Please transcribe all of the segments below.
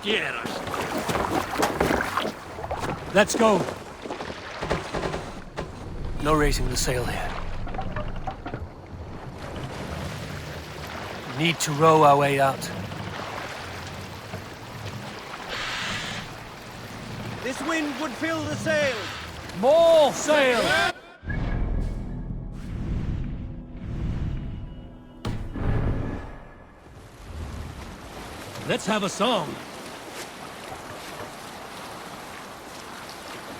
quieras. Let's go. No raising the sail here. We need to row our way out. This wind would fill the sails. More sail! Let's have a song.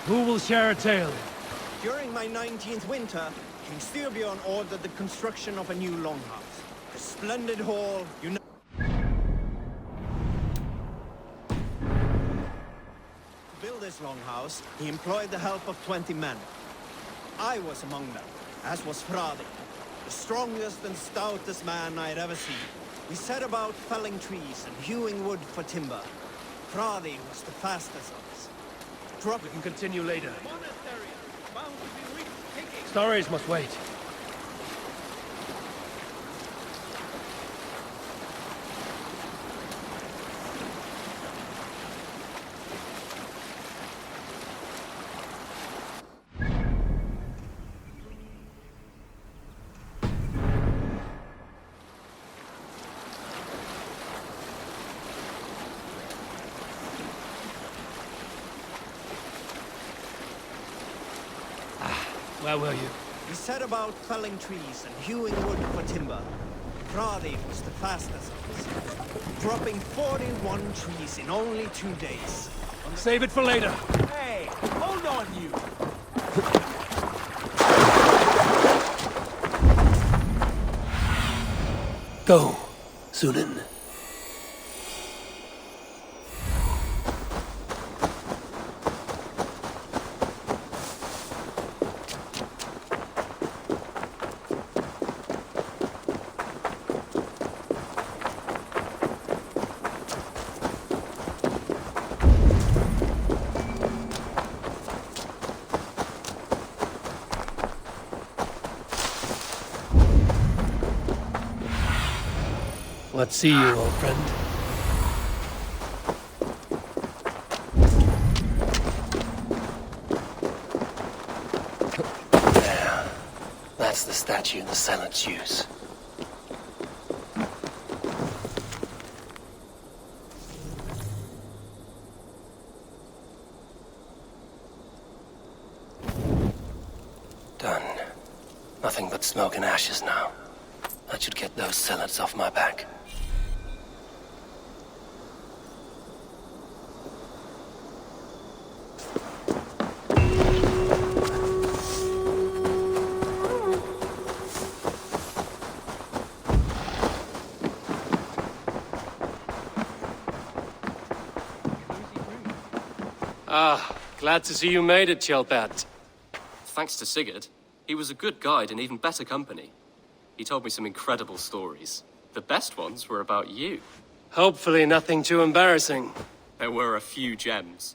Who will share a tale? During my 19th winter, King Styrbjorn ordered the construction of a new longhouse. A splendid hall, To build this longhouse, he employed the help of 20 men. I was among them, as was Fradi, the strongest and stoutest man I had ever seen. We set about felling trees and hewing wood for timber. Fradi was the fastest of us. We can continue later. Stories must wait. Where were you? We set about felling trees and hewing wood for timber. Fradi was the fastest of us, dropping 41 trees in only 2 days. Save it for later. Hey, hold on you! Go, Sunan. Let's see you, old friend. There. That's the statue the Senates use. Done. Nothing but smoke and ashes now. That should get those Senates off my back. Ah, glad to see you made it, Chelpat. Thanks to Sigurd. He was a good guide and even better company. He told me some incredible stories. The best ones were about you. Hopefully nothing too embarrassing. There were a few gems.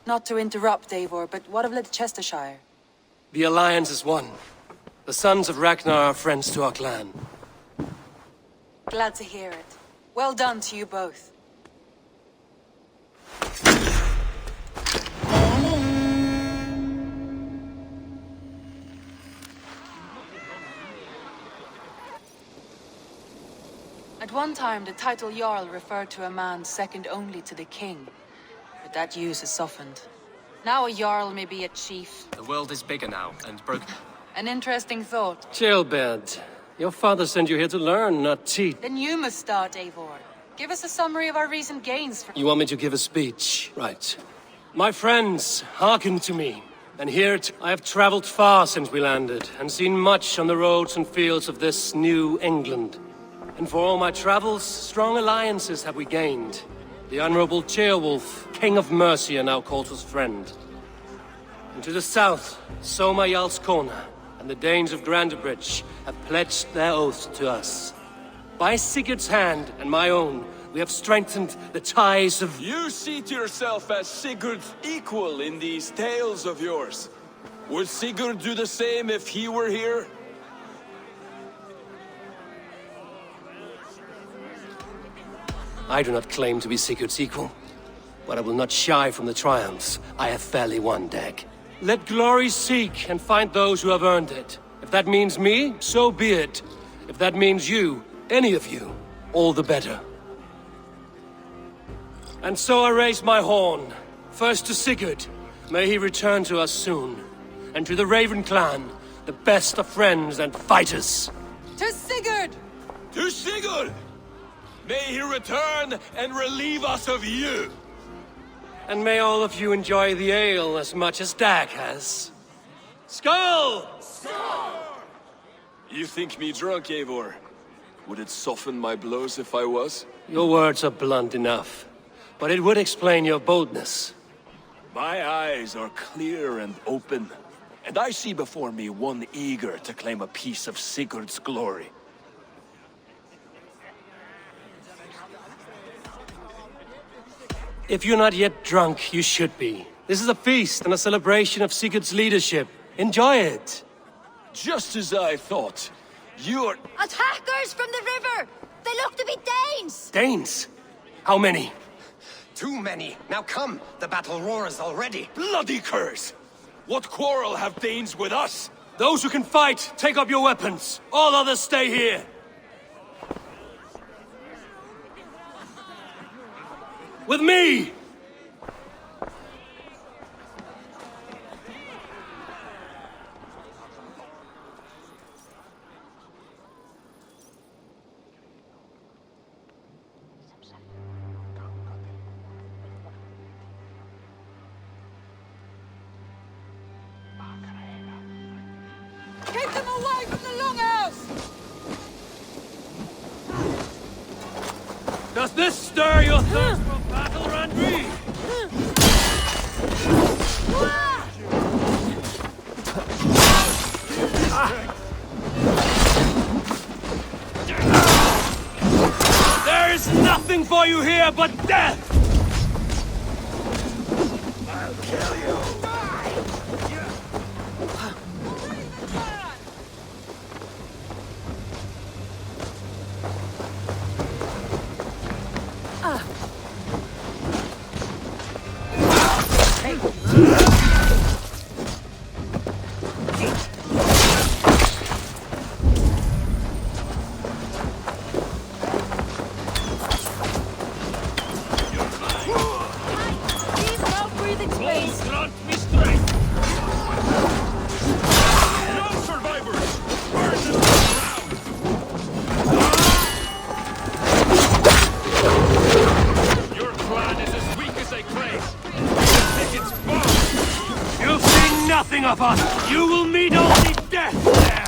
Not to interrupt, Eivor, but what of Leicestershire? The Alliance is one. The sons of Ragnar are friends to our clan. Glad to hear it. Well done to you both. At one time, the title Jarl referred to a man second only to the king. But that use has softened. Now a Jarl may be a chief. The world is bigger now, and broken. An interesting thought. Chilbert, your father sent you here to learn, not teach. Then you must start, Eivor. Give us a summary of our recent gains. You want me to give a speech? Right. My friends, hearken to me. And hear it, I have traveled far since we landed, and seen much on the roads and fields of this new England. And for all my travels, strong alliances have we gained. The Honorable Ceolwulf, King of Mercia, now calls us friend. And to the south, Soma Jarl's Corner, and the Danes of Grandebridge have pledged their oath to us. By Sigurd's hand and my own, we have strengthened the ties of... You see to yourself as Sigurd's equal in these tales of yours. Would Sigurd do the same if he were here? I do not claim to be Sigurd's equal. but I will not shy from the triumphs I have fairly won, Dag. Let glory seek and find those who have earned it. If that means me, so be it. If that means you, any of you, all the better. And so I raise my horn. First to Sigurd, may he return to us soon. And to the Raven clan, the best of friends and fighters. To Sigurd! To Sigurd! May he return and relieve us of you! And may all of you enjoy the ale as much as Dag has. Skull! You think me drunk, Eivor? Would it soften my blows if I was? Your words are blunt enough, but it would explain your boldness. My eyes are clear and open, and I see before me one eager to claim a piece of Sigurd's glory. If you're not yet drunk, you should be. This is a feast and a celebration of Sigurd's leadership. Enjoy it! Just as I thought. You're... Attackers from the river! They look to be Danes! Danes? How many? Too many. Now come, the battle roars already. bloody curse! What quarrel have Danes with us? Those who can fight, take up your weapons. All others stay here. With me! Keep them away from the longhouse! Does this stir your thirst for battle, RaNtA? There is nothing for you here but death! I'll kill you! Leave no breathing space! Grant me strength! No survivors! Burn them to the ground! Your clan is as weak as a clay! Take its bones! You've seen nothing of us! You will meet only death there!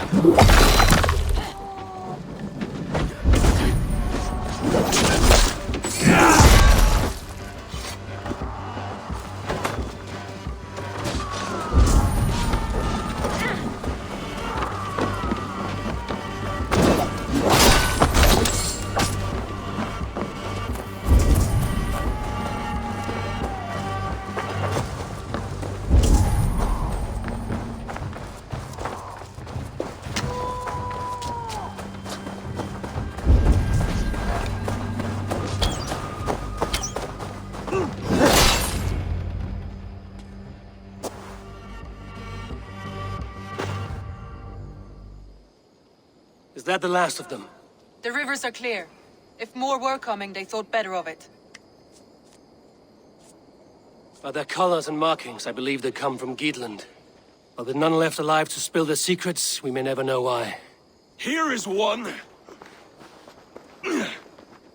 Is that the last of them? The rivers are clear. If more were coming, they thought better of it. By their colors and markings, I believe they come from Geatland. But with none left alive to spill their secrets, we may never know why. Here is one!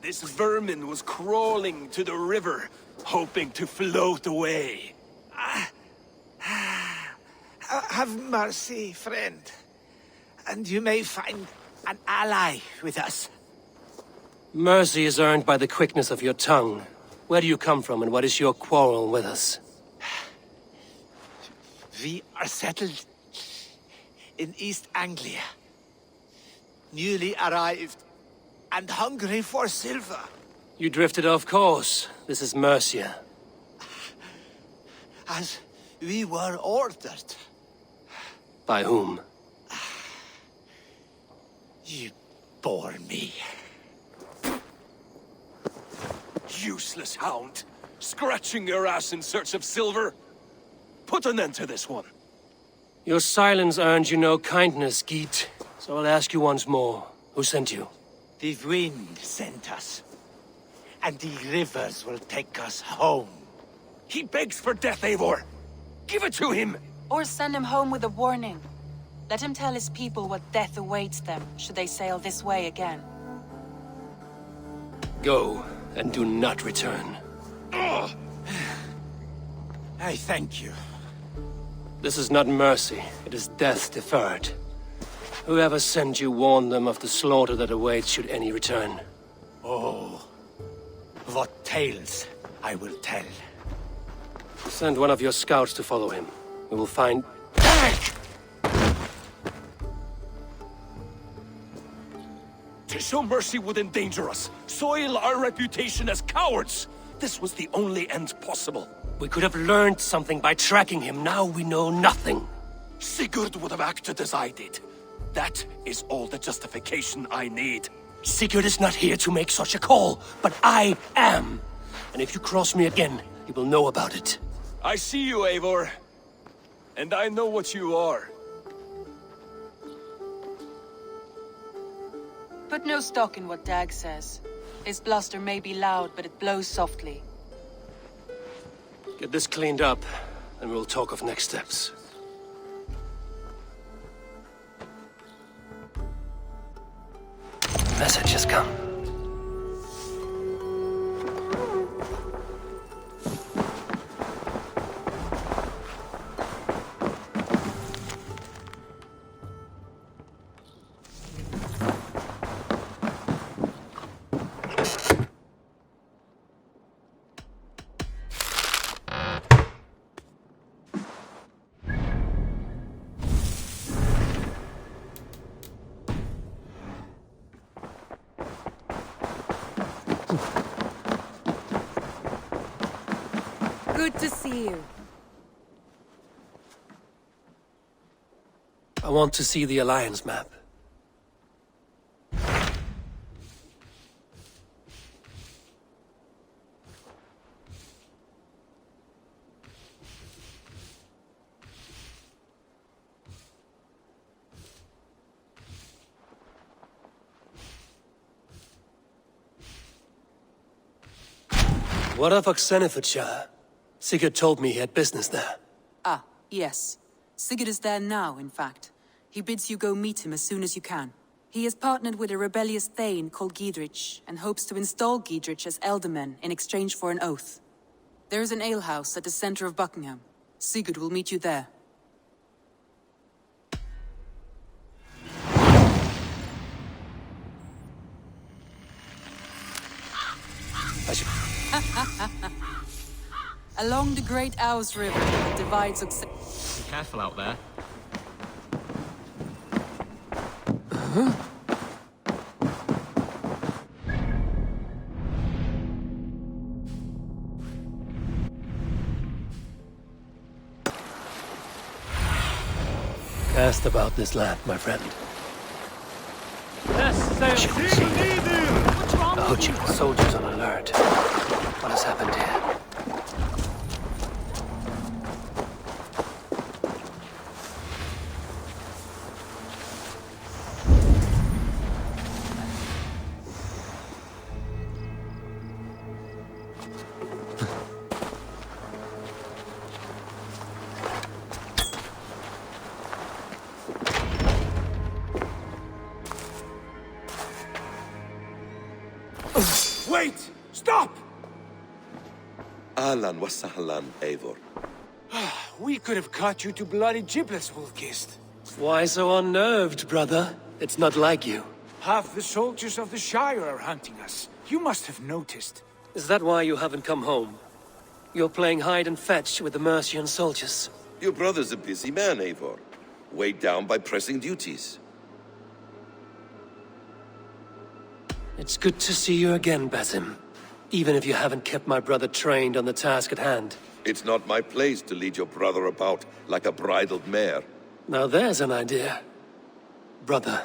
This vermin was crawling to the river, hoping to float away. Have mercy, friend. And you may find an ally with us. Mercy is earned by the quickness of your tongue. Where do you come from, and what is your quarrel with us? We are settled in East Anglia. Newly arrived and hungry for silver. You drifted off course. This is Mercia. As we were ordered. By whom? You bore me. Useless hound! Scratching your ass in search of silver? Put an end to this one. Your silence earned you no kindness, Geet. So I'll ask you once more. Who sent you? The wind sent us. And the rivers will take us home. He begs for death, Eivor. Give it to him! Or send him home with a warning. Let him tell his people what death awaits them, should they sail this way again. Go, and do not return. I thank you. This is not mercy, it is death deferred. Whoever sent you warned them of the slaughter that awaits should any return. Oh, what tales I will tell. Send one of your scouts to follow him. We will find... To show mercy would endanger us, soil our reputation as cowards. This was the only end possible. We could have learned something by tracking him. Now we know nothing. Sigurd would have acted as I did. That is all the justification I need. Sigurd is not here to make such a call, but I am. And if you cross me again, he will know about it. I see you, Eivor. And I know what you are. Put no stock in what Dag says. His bluster may be loud, but it blows softly. Get this cleaned up, and we'll talk of next steps. Message has come. Good to see you. I want to see the Alliance map. What of Oxenfordshire? Sigurd told me he had business there. Ah, yes. Sigurd is there now, in fact. He bids you go meet him as soon as you can. He has partnered with a rebellious Thane called Giedrich, and hopes to install Giedrich as Elderman in exchange for an oath. There is an alehouse at the center of Buckingham. Sigurd will meet you there. Along the Great Ouse River that divides Be careful out there. Cast about this land, my friend. Yes, sail. The Hutching soldiers on alert. What has happened here? Wait! Stop! Ahlan wa sahlan, Eivor. We could have cut you to bloody giblets, Wolfkist. Why so unnerved, brother? It's not like you. Half the soldiers of the Shire are hunting us. You must have noticed. Is that why you haven't come home? You're playing hide and fetch with the Mercian soldiers. Your brother's a busy man, Eivor. Weighed down by pressing duties. It's good to see you again, Basim. Even if you haven't kept my brother trained on the task at hand. It's not my place to lead your brother about like a bridled mare. Now there's an idea. Brother,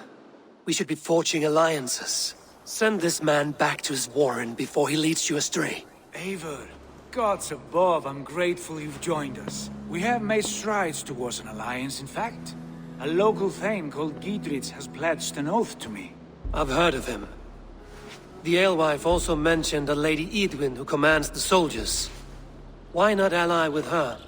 we should be forging alliances. Send this man back to his warren before he leads you astray. Eivor, Gods above, I'm grateful you've joined us. We have made strides towards an alliance, in fact. A local thane called Giedrich has pledged an oath to me. I've heard of him. The alewife also mentioned a Lady Edwin who commands the soldiers. Why not ally with her?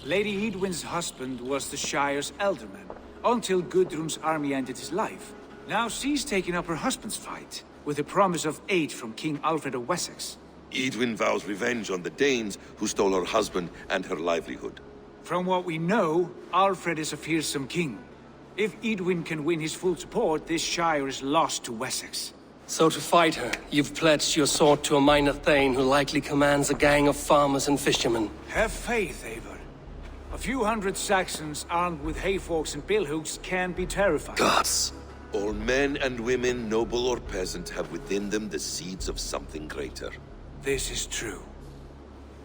Lady Edwin's husband was the Shire's alderman, until Gudrun's army ended his life. Now she's taking up her husband's fight, with a promise of aid from King Alfred of Wessex. Edwin vows revenge on the Danes who stole her husband and her livelihood. From what we know, Alfred is a fearsome king. If Edwin can win his full support, this Shire is lost to Wessex. So to fight her, you've pledged your sword to a minor thane who likely commands a gang of farmers and fishermen. Have faith, Eivor. A few hundred Saxons armed with hayforks and billhooks can be terrifying. Gods. All men and women, noble or peasant, have within them the seeds of something greater. This is true.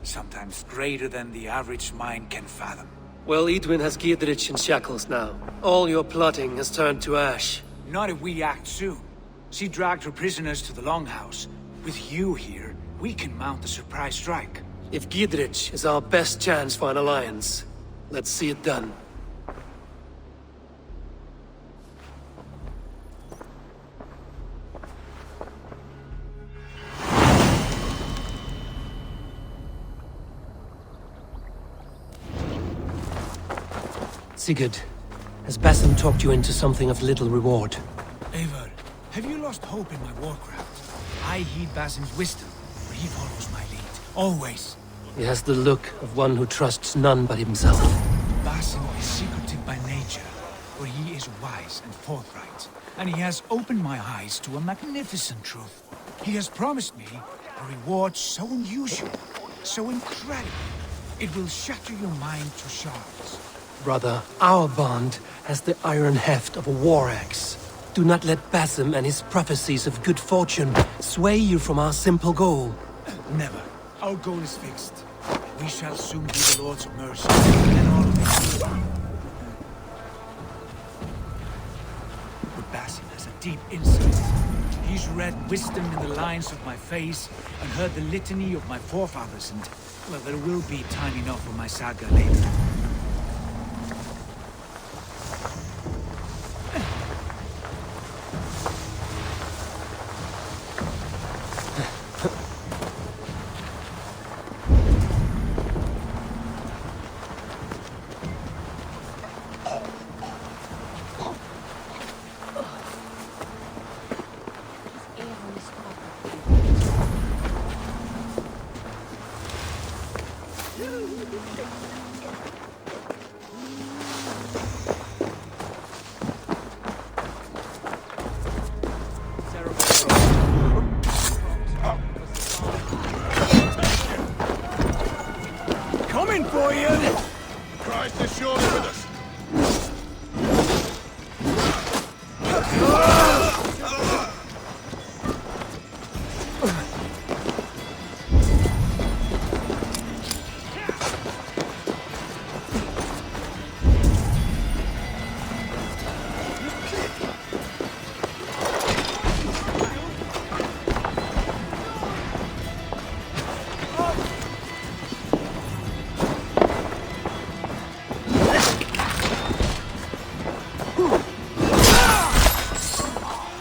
Sometimes greater than the average mind can fathom. Well, Edwin has Giedrich in shackles now. All your plotting has turned to ash. Not if we act soon. She dragged her prisoners to the Longhouse. With you here, we can mount a surprise strike. If Giedrich is our best chance for an alliance, let's see it done. Sigurd, has Basim talked you into something of little reward? Eivor, have you lost hope in my warcraft? I heed Basim's wisdom, but he follows my lead. Always. He has the look of one who trusts none but himself. Basim is secretive by nature, but he is wise and forthright. And he has opened my eyes to a magnificent truth. He has promised me a reward so unusual, so incredible, it will shatter your mind to shards. Brother, our bond has the iron heft of a war axe. Do not let Basim and his prophecies of good fortune sway you from our simple goal. Never. Our goal is fixed. We shall soon be the Lords of Mercy, and all of it. But Basim has a deep insight. He's read wisdom in the lines of my face, and heard the litany of my forefathers, and, well, there will be time enough for my saga later.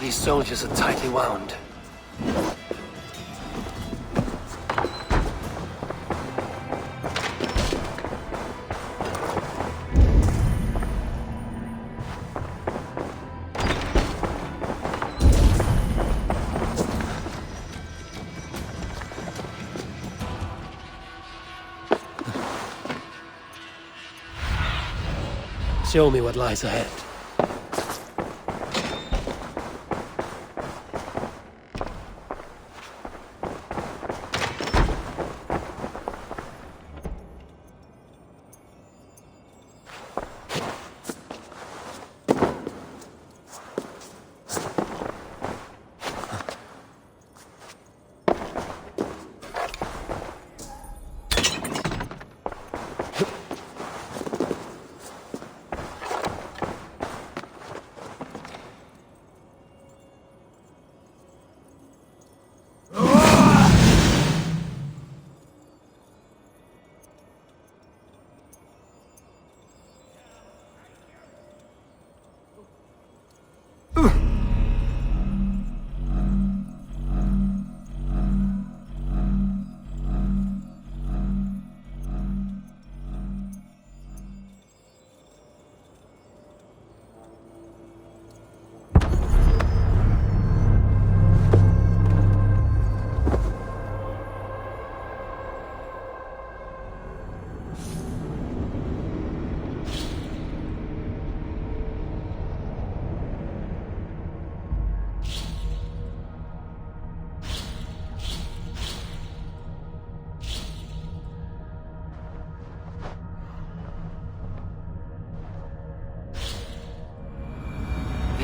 These soldiers are tightly wound. Show me what lies ahead.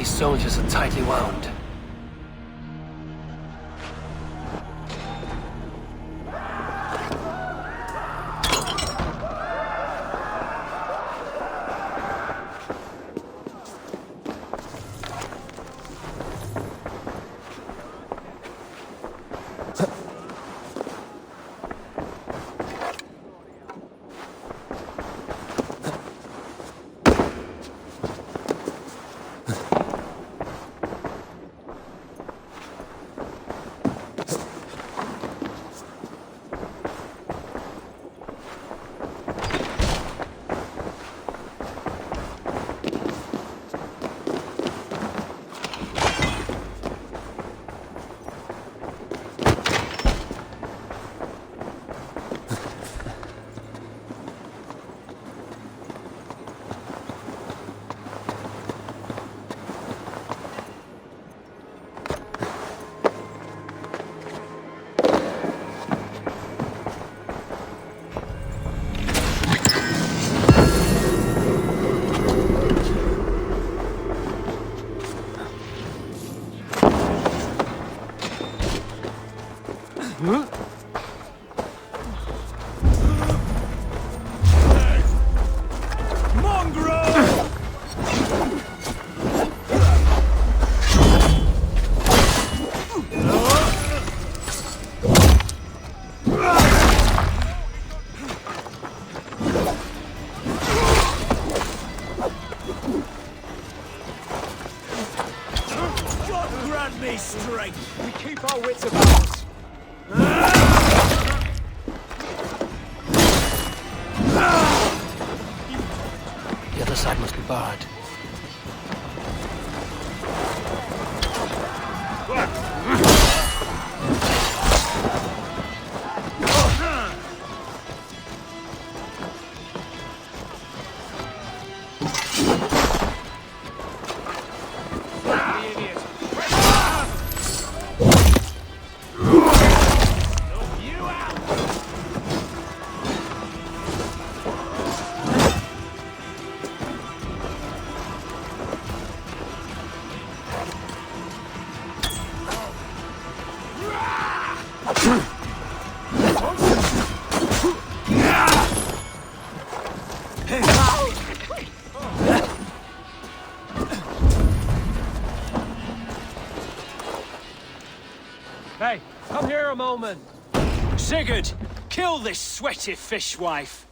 These soldiers are tightly wound. The other side must be barred. Hey, come here a moment. Sigurd, kill this sweaty fishwife.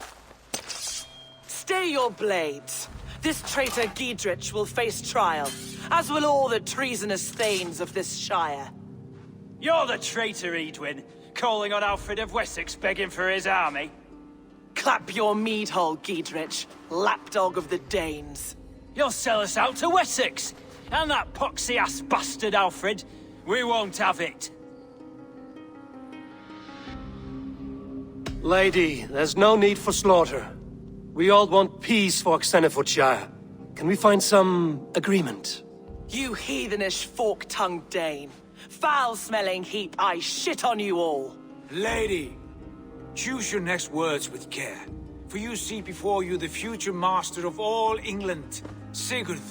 Stay your blades. This traitor Giedrich will face trial, as will all the treasonous thanes of this shire. You're the traitor, Edwin, calling on Alfred of Wessex begging for his army. Clap your mead hole, Giedrich, lapdog of the Danes. You'll sell us out to Wessex, and that poxy-ass bastard Alfred. We won't have it. Lady, there's no need for slaughter. We all want peace for Xenofordshire. Can we find some agreement? You heathenish fork-tongued Dane. Foul-smelling heap, I shit on you all. Lady, choose your next words with care. For you see before you the future master of all England, Sigurd,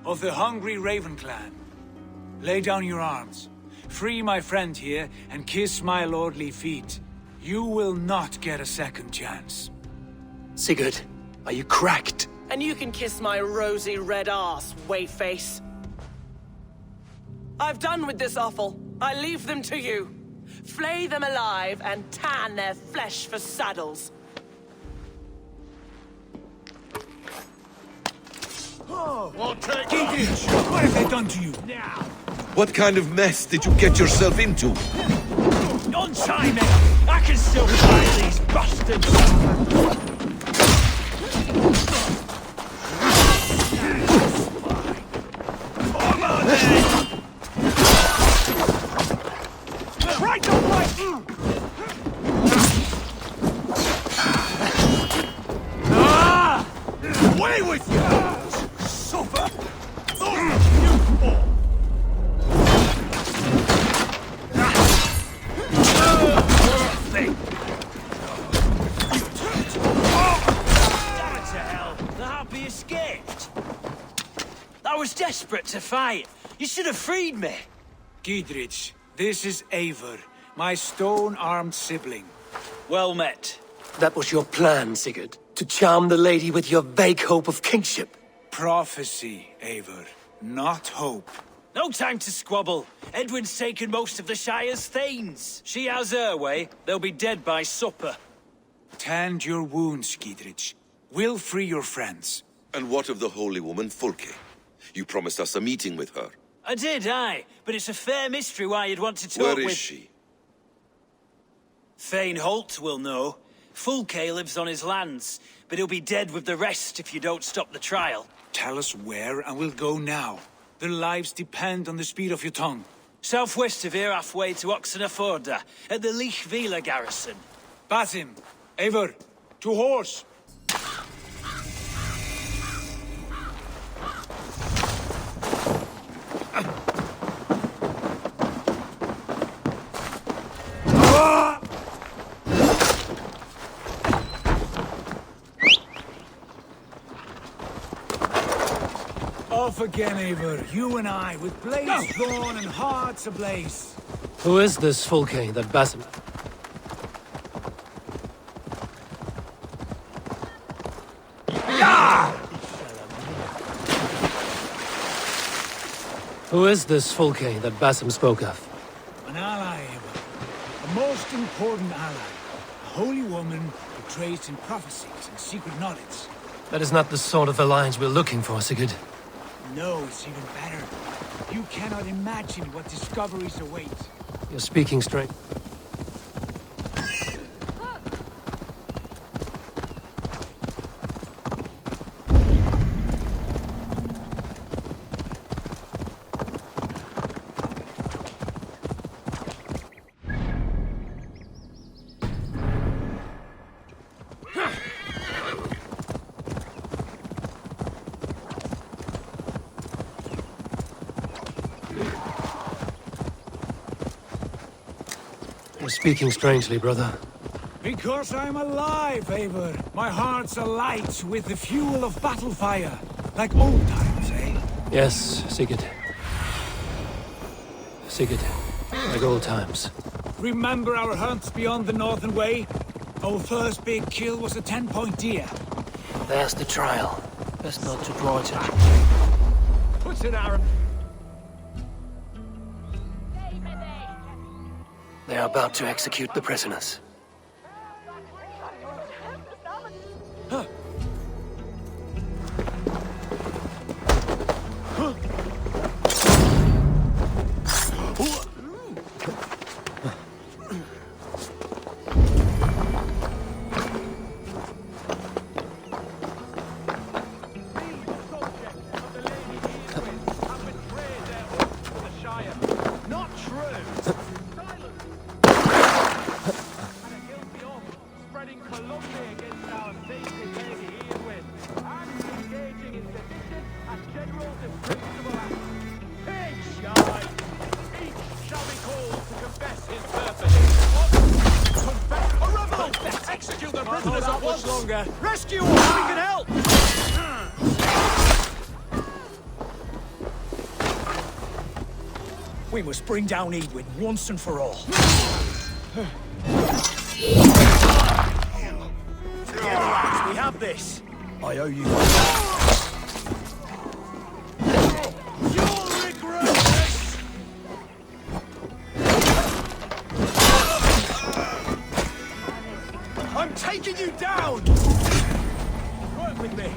of the hungry Raven clan. Lay down your arms. Free my friend here and kiss my lordly feet. You will not get a second chance. Sigurd, are you cracked? And you can kiss my rosy red ass, wayface. I've done with this offal. I leave them to you. Flay them alive and tan their flesh for saddles. Giedrich, what have they done to you? Now! What kind of mess did you get yourself into? Untie me! I can still fight these bastards! Away with you! Suffer! fight. You should have freed me. Giedrich, this is Eivor, my stone-armed sibling. Well met. That was your plan, Sigurd. To charm the lady with your vague hope of kingship. Prophecy, Eivor, not hope. No time to squabble. Edwin's taken most of the Shire's thanes. She has her way. They'll be dead by supper. Tend your wounds, Giedrich. We'll free your friends. And what of the holy woman Fulke? You promised us a meeting with her. I did, aye. But it's a fair mystery why you'd want to talk with... Where is she? Thane Holt will know. Fulke lives on his lands, but he'll be dead with the rest if you don't stop the trial. Tell us where, and we'll go now. Their lives depend on the speed of your tongue. Southwest of here, halfway to Oxenaforda, at the Lichvila garrison. Basim, Eivor, to horse! Off again, Eivor. You and I, with blades drawn and hearts ablaze. Who is this Fulke that Basim... Who is this Fulke that Basim spoke of? An ally, Eivor. A most important ally. A holy woman who trades in prophecies and secret knowledge. That is not the sort of alliance we're looking for, Sigurd. No, it's even better. You cannot imagine what discoveries await. You're speaking straight. You're speaking strangely, brother. Because I'm alive, Eivor. My heart's alight with the fuel of battle fire. Like old times, eh? Yes, Sigurd. Sigurd, like old times. Remember our hunts beyond the Northern Way? Our first big kill was a 10-point deer. There's the trial. Best not to draw attention. Put an arrow. They are about to execute the prisoners. Rescue all! We can help! We must bring down Edwin once and for all. Together, lads, we have this. I owe you. You'll regret this! I'm taking you down! Work with me.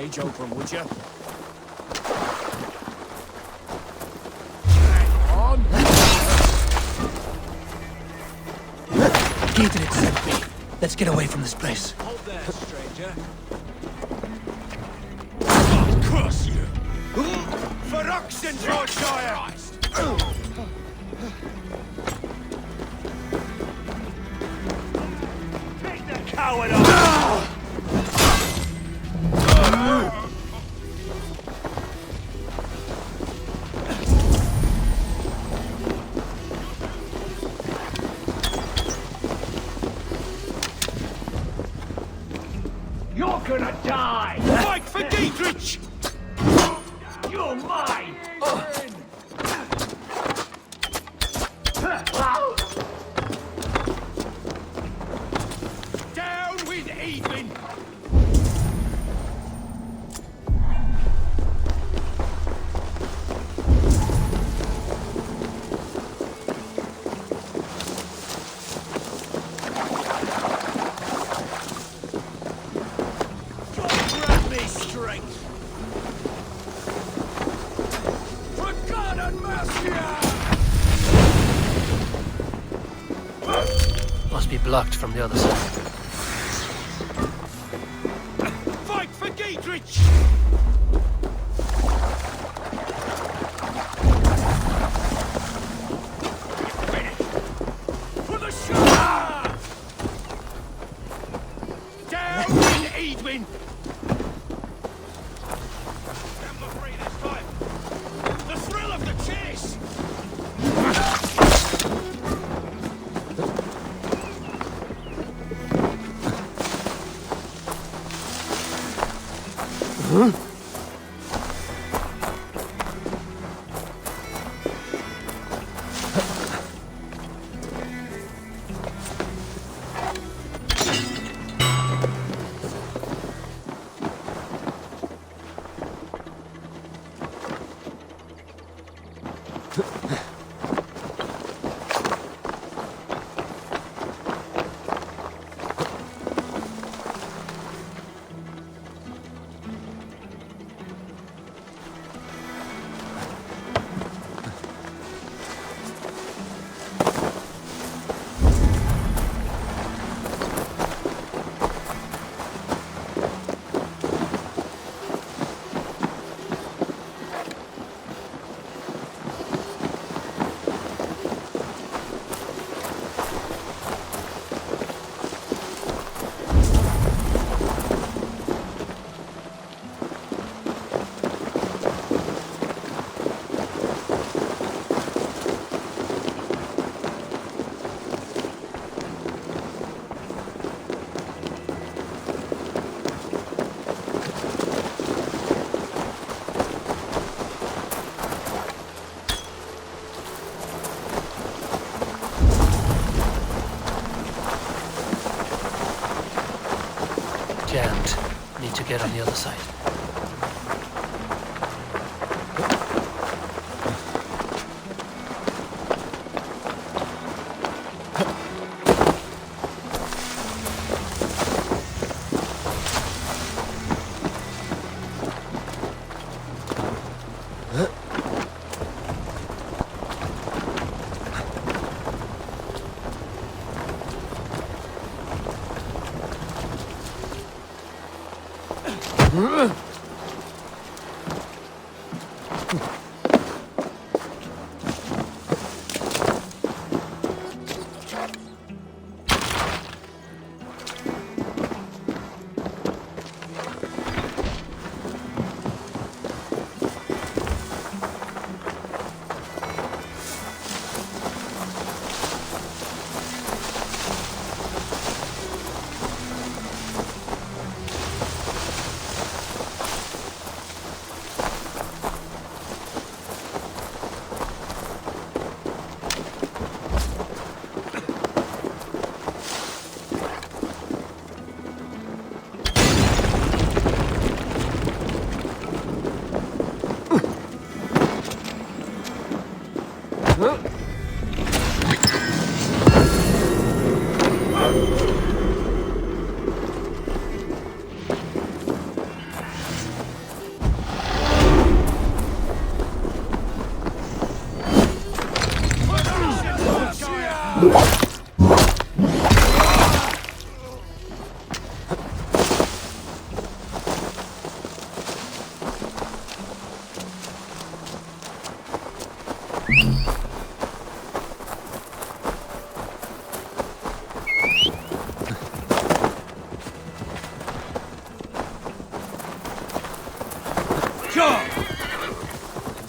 Stage open, would you? Giedrich sent me. Let's get away from this place. Hold there, stranger. I'll curse you! For Oxenfordshire! Take the coward off! You're gonna die! Fight for Giedrich! You're mine! Down with Edwin! Grant me strength! For God and mercy! Must be blocked from the other side. Fight for Giedrich! For the shot! Down with Edwin! Remember free this time! The thrill of the chase! Jammed. Need to get on the other side.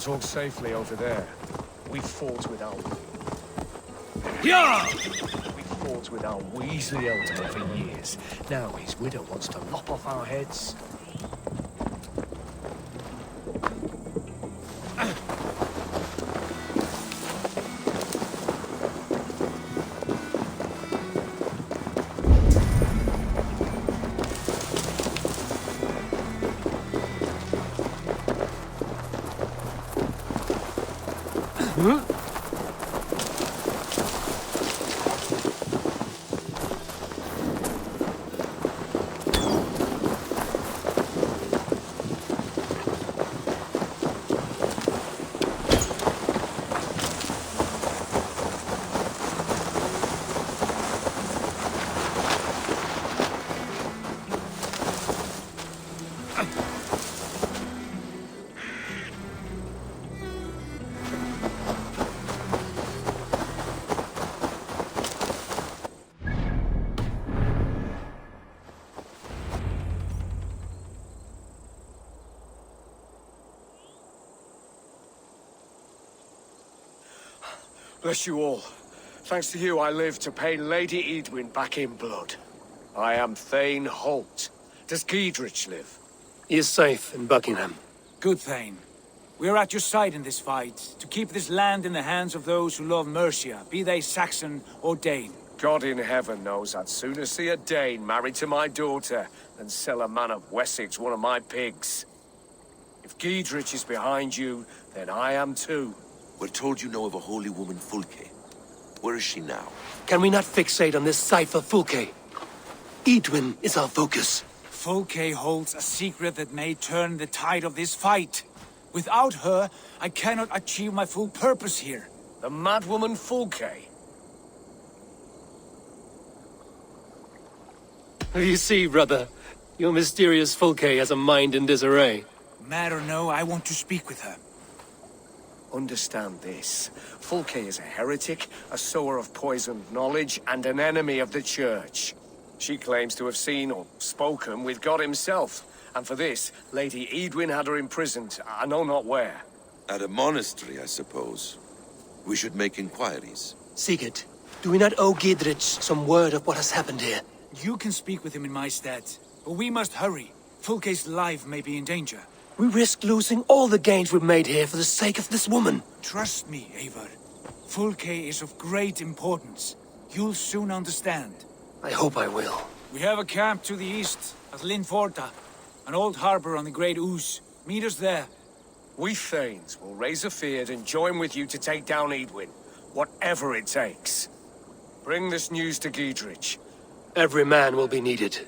Talk safely over there. We fought with our... Yeah! We fought with our Weasley Elder for years. Now his widow wants to lop off our heads. Bless you all. Thanks to you, I live to pay Lady Edwin back in blood. I am Thane Holt. Does Giedrich live? He is safe in Buckingham. Good, Thane. We are at your side in this fight, to keep this land in the hands of those who love Mercia, be they Saxon or Dane. God in heaven knows I'd sooner see a Dane married to my daughter than sell a man of Wessex one of my pigs. If Giedrich is behind you, then I am too. We're told you know of a holy woman, Fulke. Where is she now? Can we not fixate on this cipher, Fulke? Edwin is our focus. Fulke holds a secret that may turn the tide of this fight. Without her, I cannot achieve my full purpose here. The madwoman Fulke? You see, brother, your mysterious Fulke has a mind in disarray. Mad or no, I want to speak with her. Understand this. Fulke is a heretic, a sower of poisoned knowledge, and an enemy of the Church. She claims to have seen or spoken with God himself, and for this, Lady Edwin had her imprisoned, I know not where. At a monastery, I suppose. We should make inquiries. Sigurd, do we not owe Giedrich some word of what has happened here? You can speak with him in my stead, but we must hurry. Fulke's life may be in danger. We risk losing all the gains we've made here for the sake of this woman. Trust me, Eivor. Fulke is of great importance. You'll soon understand. I hope I will. We have a camp to the east, at Linforta, an old harbor on the Great Ouse. Meet us there. We Thanes will raise a feard and join with you to take down Edwin, whatever it takes. Bring this news to Giedrich. Every man will be needed.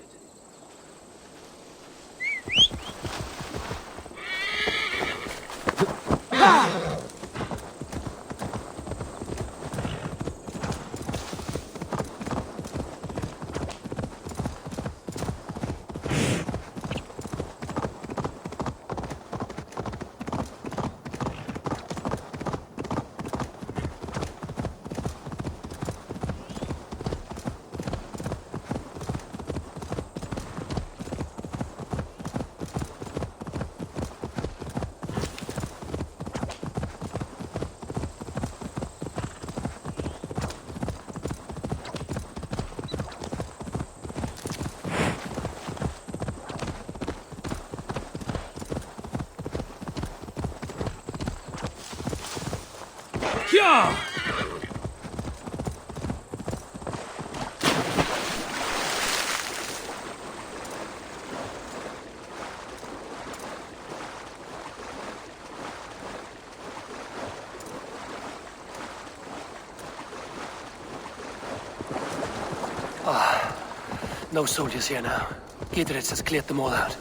Yeah! No soldiers here now. Giedrich has cleared them all out.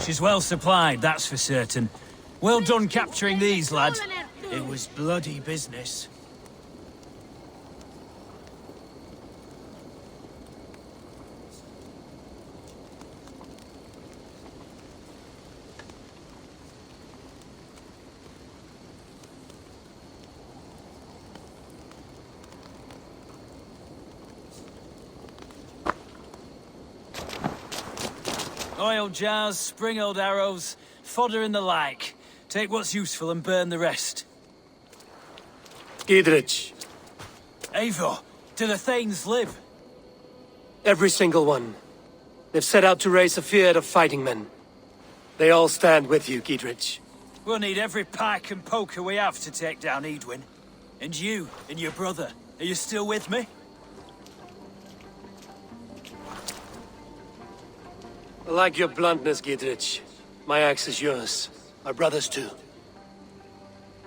She's well supplied, that's for certain. Well done capturing these, lad. It was bloody business. Oil jars, spring-oiled arrows, fodder and the like. Take what's useful and burn the rest. Giedrich. Eivor, do the Thanes live? Every single one. They've set out to raise a fear of fighting men. They all stand with you, Giedrich. We'll need every pike and poker we have to take down Edwin. And you, and your brother, are you still with me? I like your bluntness, Giedrich. My axe is yours. My brother's too.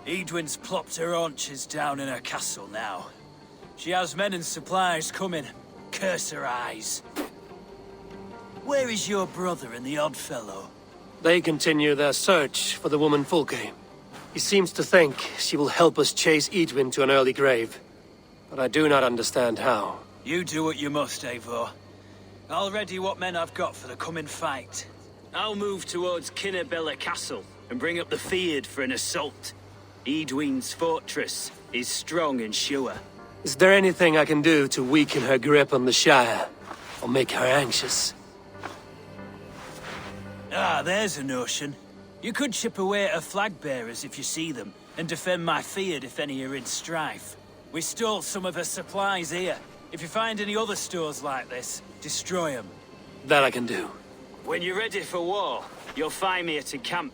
Edwin's plopped her haunches down in her castle now. She has men and supplies coming. Curse her eyes. Where is your brother and the odd fellow? They continue their search for the woman Fulke. He seems to think she will help us chase Edwin to an early grave. But I do not understand how. You do what you must, Eivor. I'll ready what men I've got for the coming fight. I'll move towards Kinnabella Castle and bring up the Feared for an assault. Edwin's fortress is strong and sure. Is there anything I can do to weaken her grip on the Shire? Or make her anxious? Ah, there's a notion. You could chip away at her flag bearers if you see them, and defend my Feared if any are in strife. We stole some of her supplies here. If you find any other stores like this, destroy them. That I can do. When you're ready for war, you'll find me at a camp.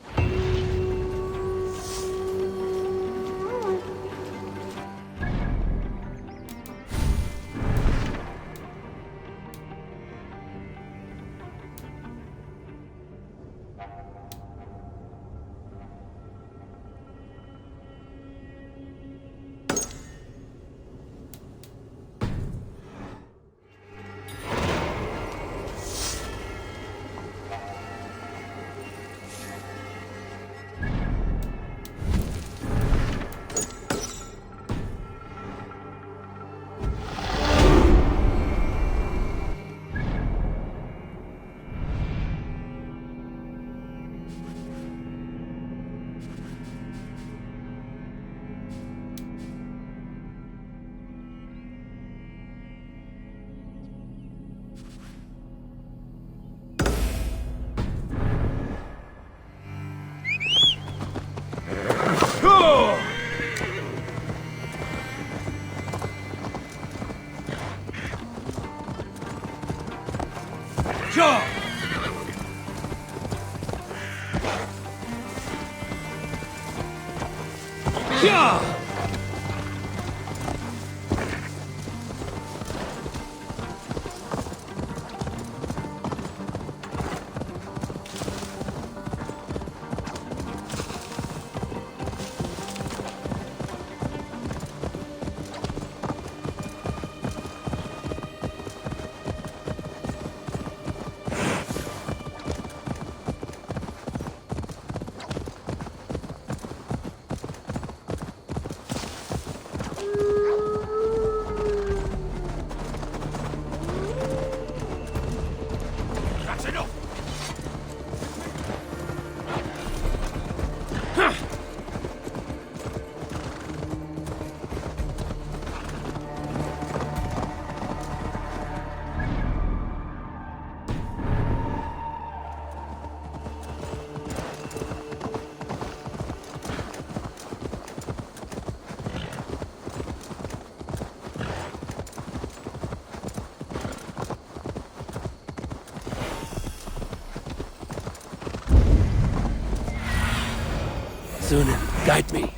Sunan, guide me.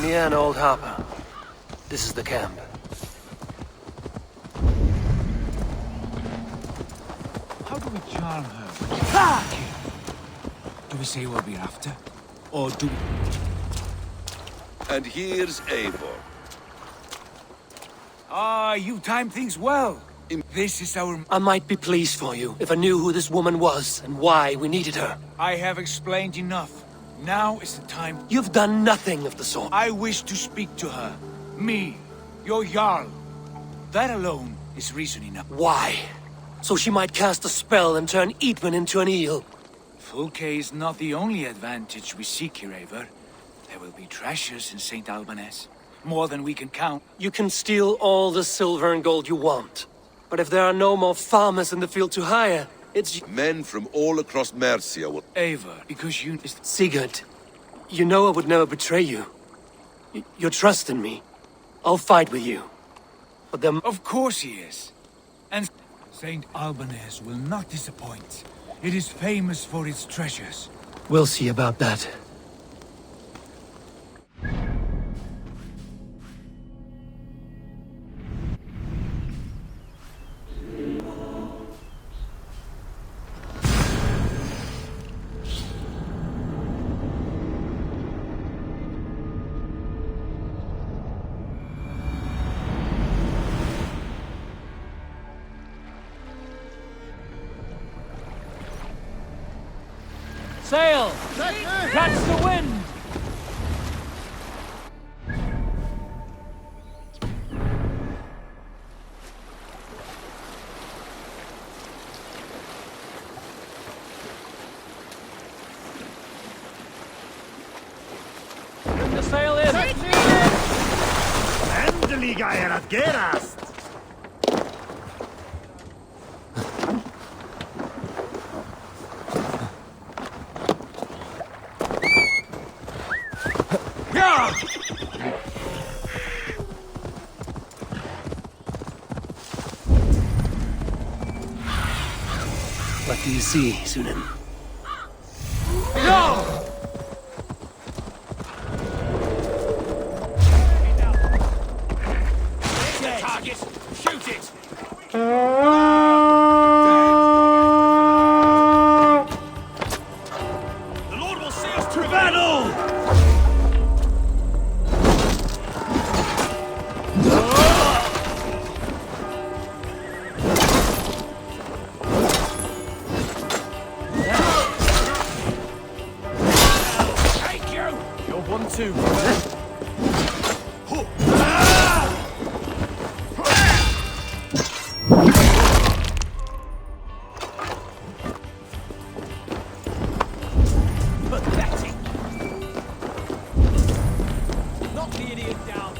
Near an old harbor. This is the camp. How do we charm her? Do we say what we're after? Or do we... And here's Eivor. Ah, you timed things well. This is our... I might be pleased for you if I knew who this woman was and why we needed her. I have explained enough. Now is the time... You've done nothing of the sort. I wish to speak to her. Me, your Jarl. That alone is reason enough. Why? So she might cast a spell and turn Eatman into an eel. Fulke is not the only advantage we seek here, Eivor. There will be treasures in St. Albanese. More than we can count. You can steal all the silver and gold you want. But if there are no more farmers in the field to hire, it's... Men from all across Mercia will... Eivor, because you... Sigurd, you know I would never betray you. Your trust in me. I'll fight with you. But then... Of course he is. And St. Albanese will not disappoint. It is famous for its treasures. We'll see about that. Sail! Catch the wind! Bring the sail in! Endelig er at gerast! What do you see, Sunan? No! Hit the target! Shoot it! The Lord will see us to battle! Two, brother. Pathetic! Knock the idiot down!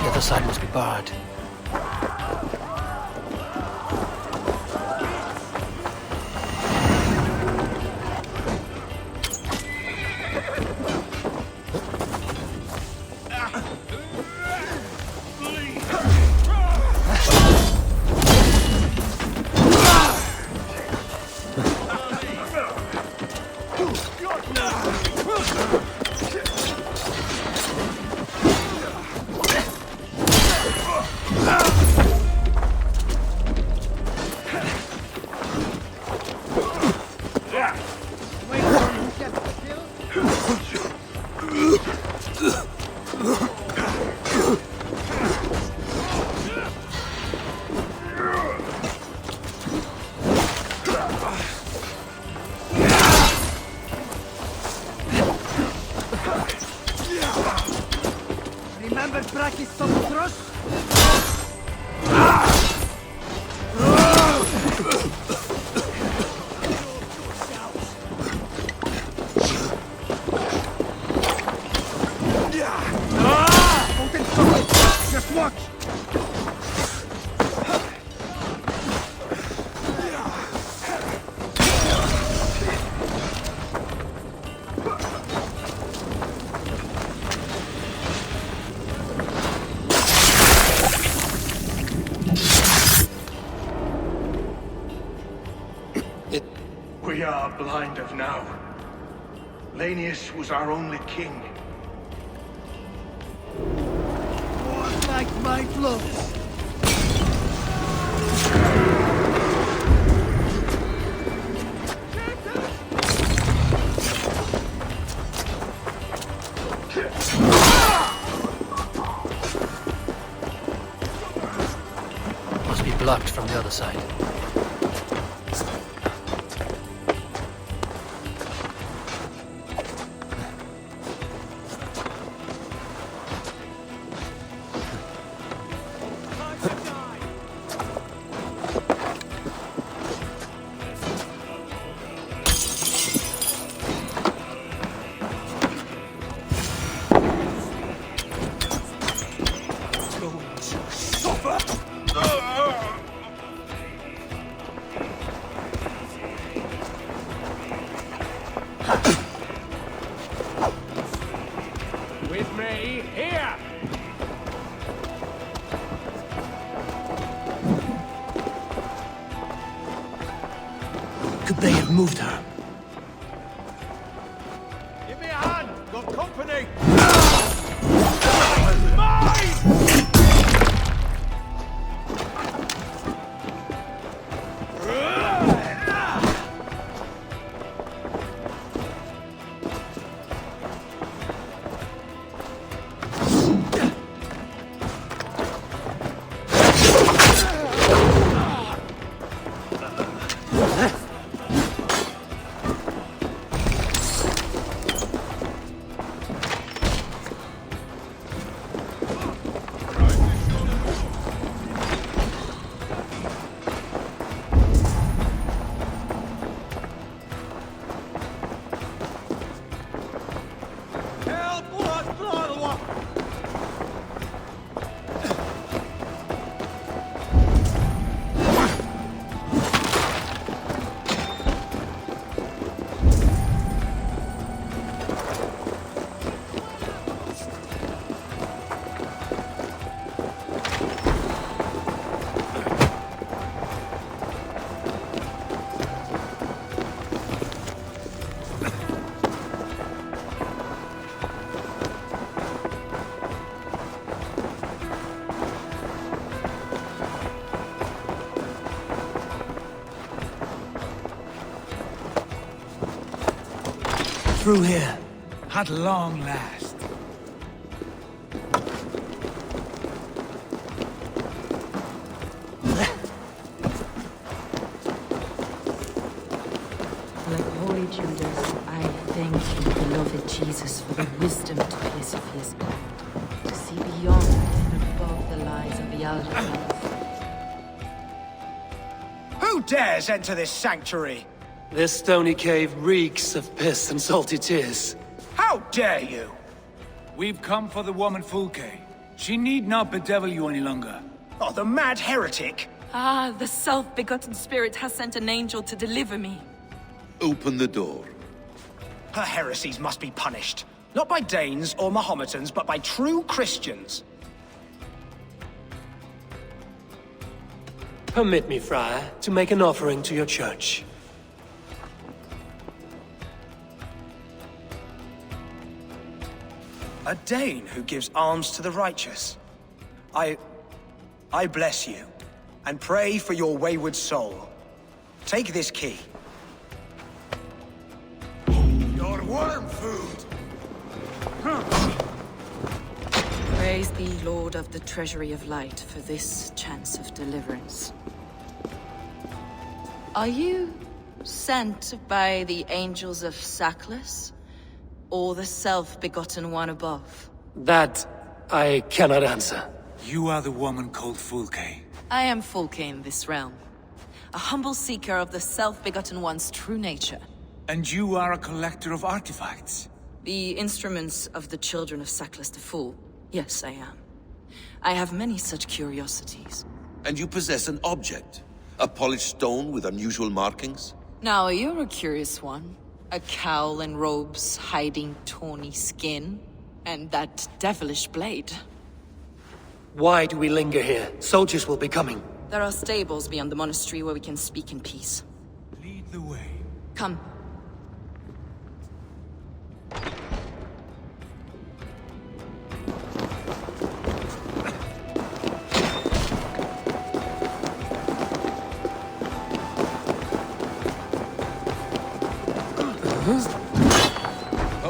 The other side must be barred. Remember practice some thrust? Just watch! mind of now. Lanius was our only king. What like my blood? Must be blocked from the other side. With me, here! Could they have moved her? Give me a hand! Got company! Through here. At long last. Like holy Judas, I thank you, beloved Jesus, for the wisdom to persevere, to see beyond and above the lies of Beelzebub. Who dares enter this sanctuary? This stony cave reeks of piss and salty tears. How dare you? We've come for the woman Fulke. She need not bedevil you any longer. Oh, the mad heretic! Ah, the self-begotten spirit has sent an angel to deliver me. Open the door. Her heresies must be punished. Not by Danes or Mahometans, but by true Christians. Permit me, Friar, to make an offering to your church. A Dane who gives alms to the righteous. I bless you, and pray for your wayward soul. Take this key. Your worm food! Praise thee, Lord of the Treasury of Light, for this chance of deliverance. Are you sent by the angels of Saklas? Or the self-begotten one above? That I cannot answer. You are the woman called Fulke. I am Fulke in this realm. A humble seeker of the self-begotten one's true nature. And you are a collector of artifacts? The instruments of the children of Saklas the Fool. Yes, I am. I have many such curiosities. And you possess an object? A polished stone with unusual markings? Now, you're a curious one. A cowl and robes hiding tawny skin. And that devilish blade. Why do we linger here? Soldiers will be coming. There are stables beyond the monastery where we can speak in peace. Lead the way. Come.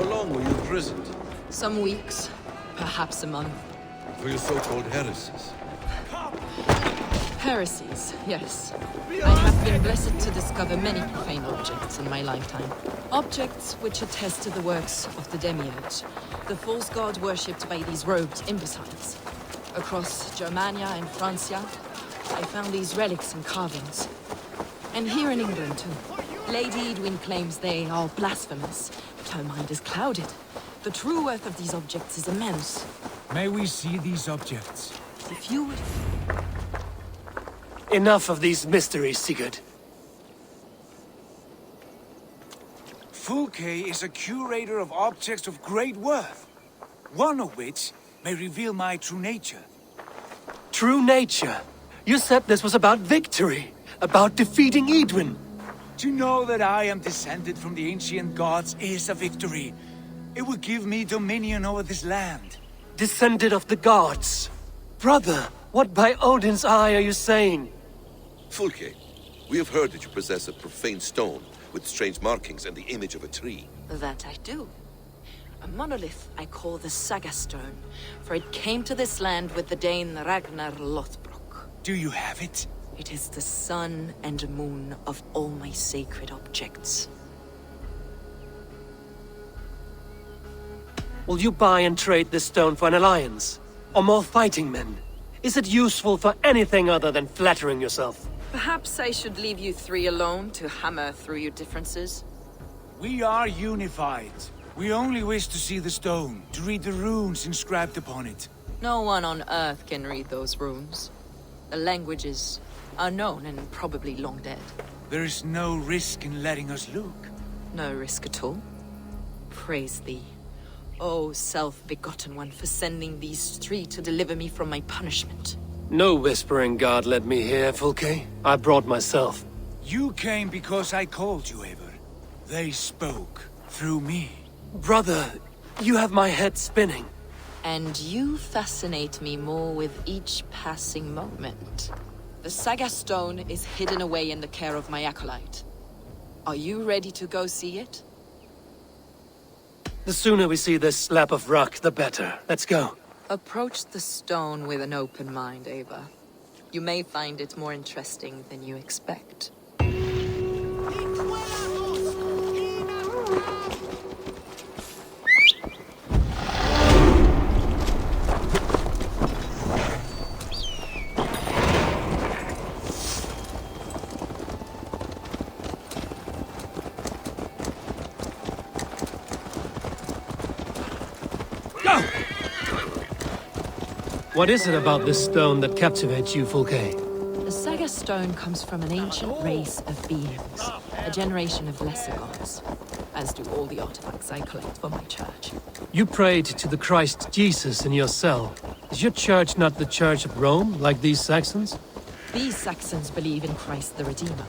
How long were you imprisoned? Some weeks, perhaps a month. For your so-called heresies? Heresies, yes. I have been blessed to discover many profane objects in my lifetime. Objects which attest to the works of the Demiurge, the false god worshipped by these robed imbeciles. Across Germania and Francia, I found these relics and carvings. And here in England, too. Lady Edwin claims they are blasphemous, but her mind is clouded. The true worth of these objects is immense. May we see these objects? If you would... Enough of these mysteries, Sigurd. Fulke is a curator of objects of great worth, one of which may reveal my true nature. True nature? You said this was about victory, about defeating Edwin. To know that I am descended from the ancient gods is a victory. It will give me dominion over this land. Descended of the gods? Brother, what by Odin's eye are you saying? Fulke, we have heard that you possess a profane stone with strange markings and the image of a tree. That I do. A monolith I call the Saga Stone, for it came to this land with the Dane Ragnar Lothbrok. Do you have it? It is the sun and moon of all my sacred objects. Will you buy and trade this stone for an alliance? Or more fighting men? Is it useful for anything other than flattering yourself? Perhaps I should leave you three alone to hammer through your differences? We are unified. We only wish to see the stone, to read the runes inscribed upon it. No one on Earth can read those runes. The languages are known and probably long dead. There is no risk in letting us look. No risk at all. Praise thee, O self-begotten one, for sending these three to deliver me from my punishment. No whispering god led me here, Fulke. I brought myself. You came because I called you, Eivor. They spoke through me. Brother, you have my head spinning. And you fascinate me more with each passing moment. The Saga Stone is hidden away in the care of my acolyte. Are you ready to go see it? The sooner we see this slab of rock, the better. Let's go. Approach the stone with an open mind, Eivor. You may find it more interesting than you expect. What is it about this stone that captivates you, Fulke? The Saga Stone comes from an ancient race of beings, a generation of lesser gods, as do all the artifacts I collect for my church. You prayed to the Christ Jesus in your cell. Is your church not the Church of Rome, like these Saxons? These Saxons believe in Christ the Redeemer,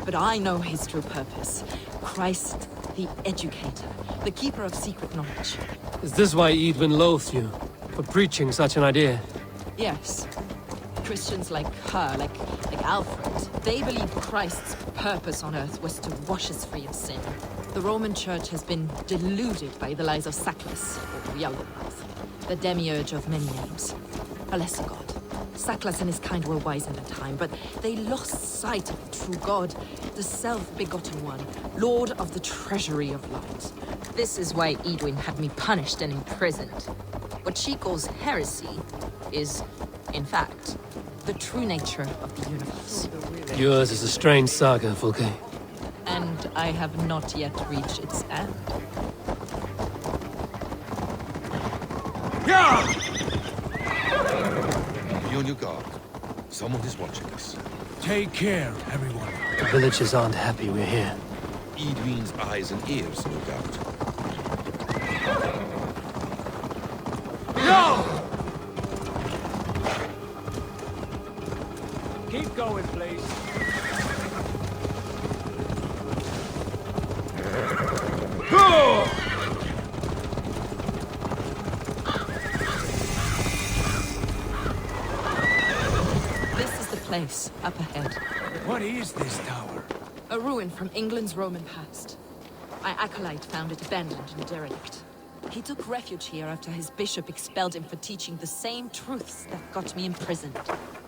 but I know his true purpose. Christ the Educator, the keeper of secret knowledge. Is this why Edwin loathed you? For preaching such an idea? Yes. Christians like her, like Alfred, they believe Christ's purpose on earth was to wash us free of sin. The Roman Church has been deluded by the lies of Saklas, or Yaldabaoth, the demiurge of many names. A lesser god. Saklas and his kind were wise in their time, but they lost sight of the true God, the self-begotten one, Lord of the treasury of light. This is why Edwin had me punished and imprisoned. What she calls heresy is, in fact, the true nature of the universe. Yours is a strange saga, Fulke. And I have not yet reached its end. Be on your guard. Someone is watching us. Take care, everyone. The villagers aren't happy we're here. Edwin's eyes and ears, no doubt. No! Keep going, please. This is the place, up ahead. What is this tower? A ruin from England's Roman past. My acolyte found it abandoned and derelict. He took refuge here after his bishop expelled him for teaching the same truths that got me imprisoned.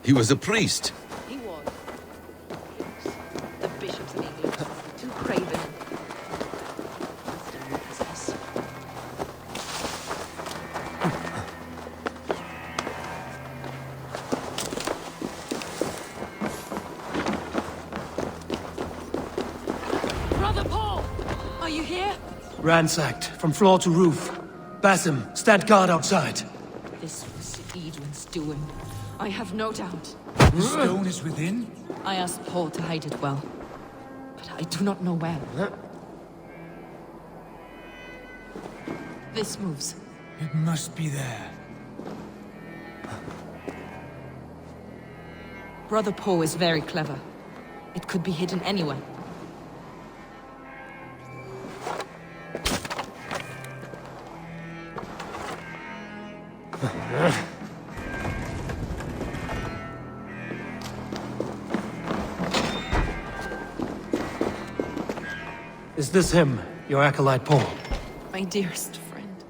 He was a priest. He was. The bishops of England, too craven and wisdom you possess. Brother Paul! Are you here? Ransacked, from floor to roof. Basim, stand guard outside. This was Edwin's doing. I have no doubt. The stone is within? I asked Paul to hide it well, but I do not know where. This moves. It must be there. Brother Paul is very clever. It could be hidden anywhere. Is this him, your acolyte Paul? My dearest friend.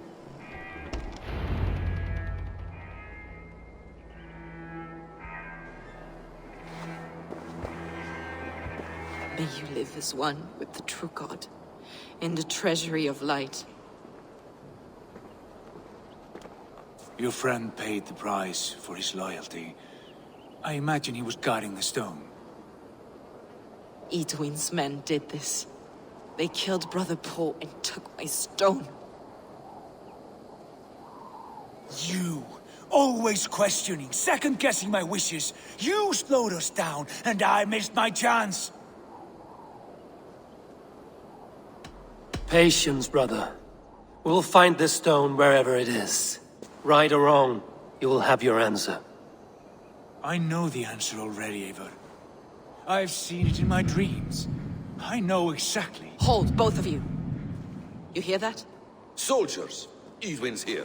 May you live as one with the true God, in the treasury of light. Your friend paid the price for his loyalty. I imagine he was guarding the stone. Edwin's men did this. They killed Brother Paul and took my stone. You, always questioning, second-guessing my wishes. You slowed us down, and I missed my chance. Patience, brother. We'll find this stone wherever it is. Right or wrong, you will have your answer. I know the answer already, Eivor. I've seen it in my dreams. I know exactly. Hold, both of you. You hear that? Soldiers, Edwin's here.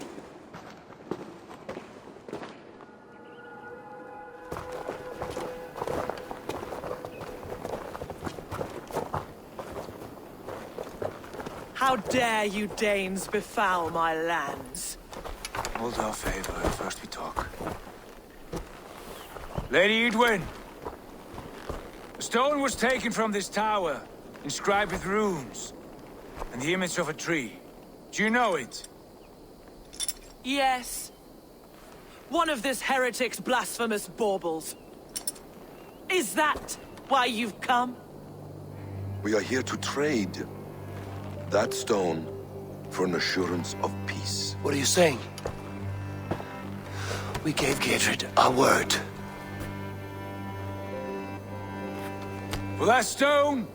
How dare you Danes befoul my lands? Hold off, Eivor. First we talk. Lady Edwin! The stone was taken from this tower, inscribed with runes, and the image of a tree. Do you know it? Yes. One of this heretic's blasphemous baubles. Is that why you've come? We are here to trade that stone for an assurance of peace. What are you saying? We gave Gatred our word. For that stone,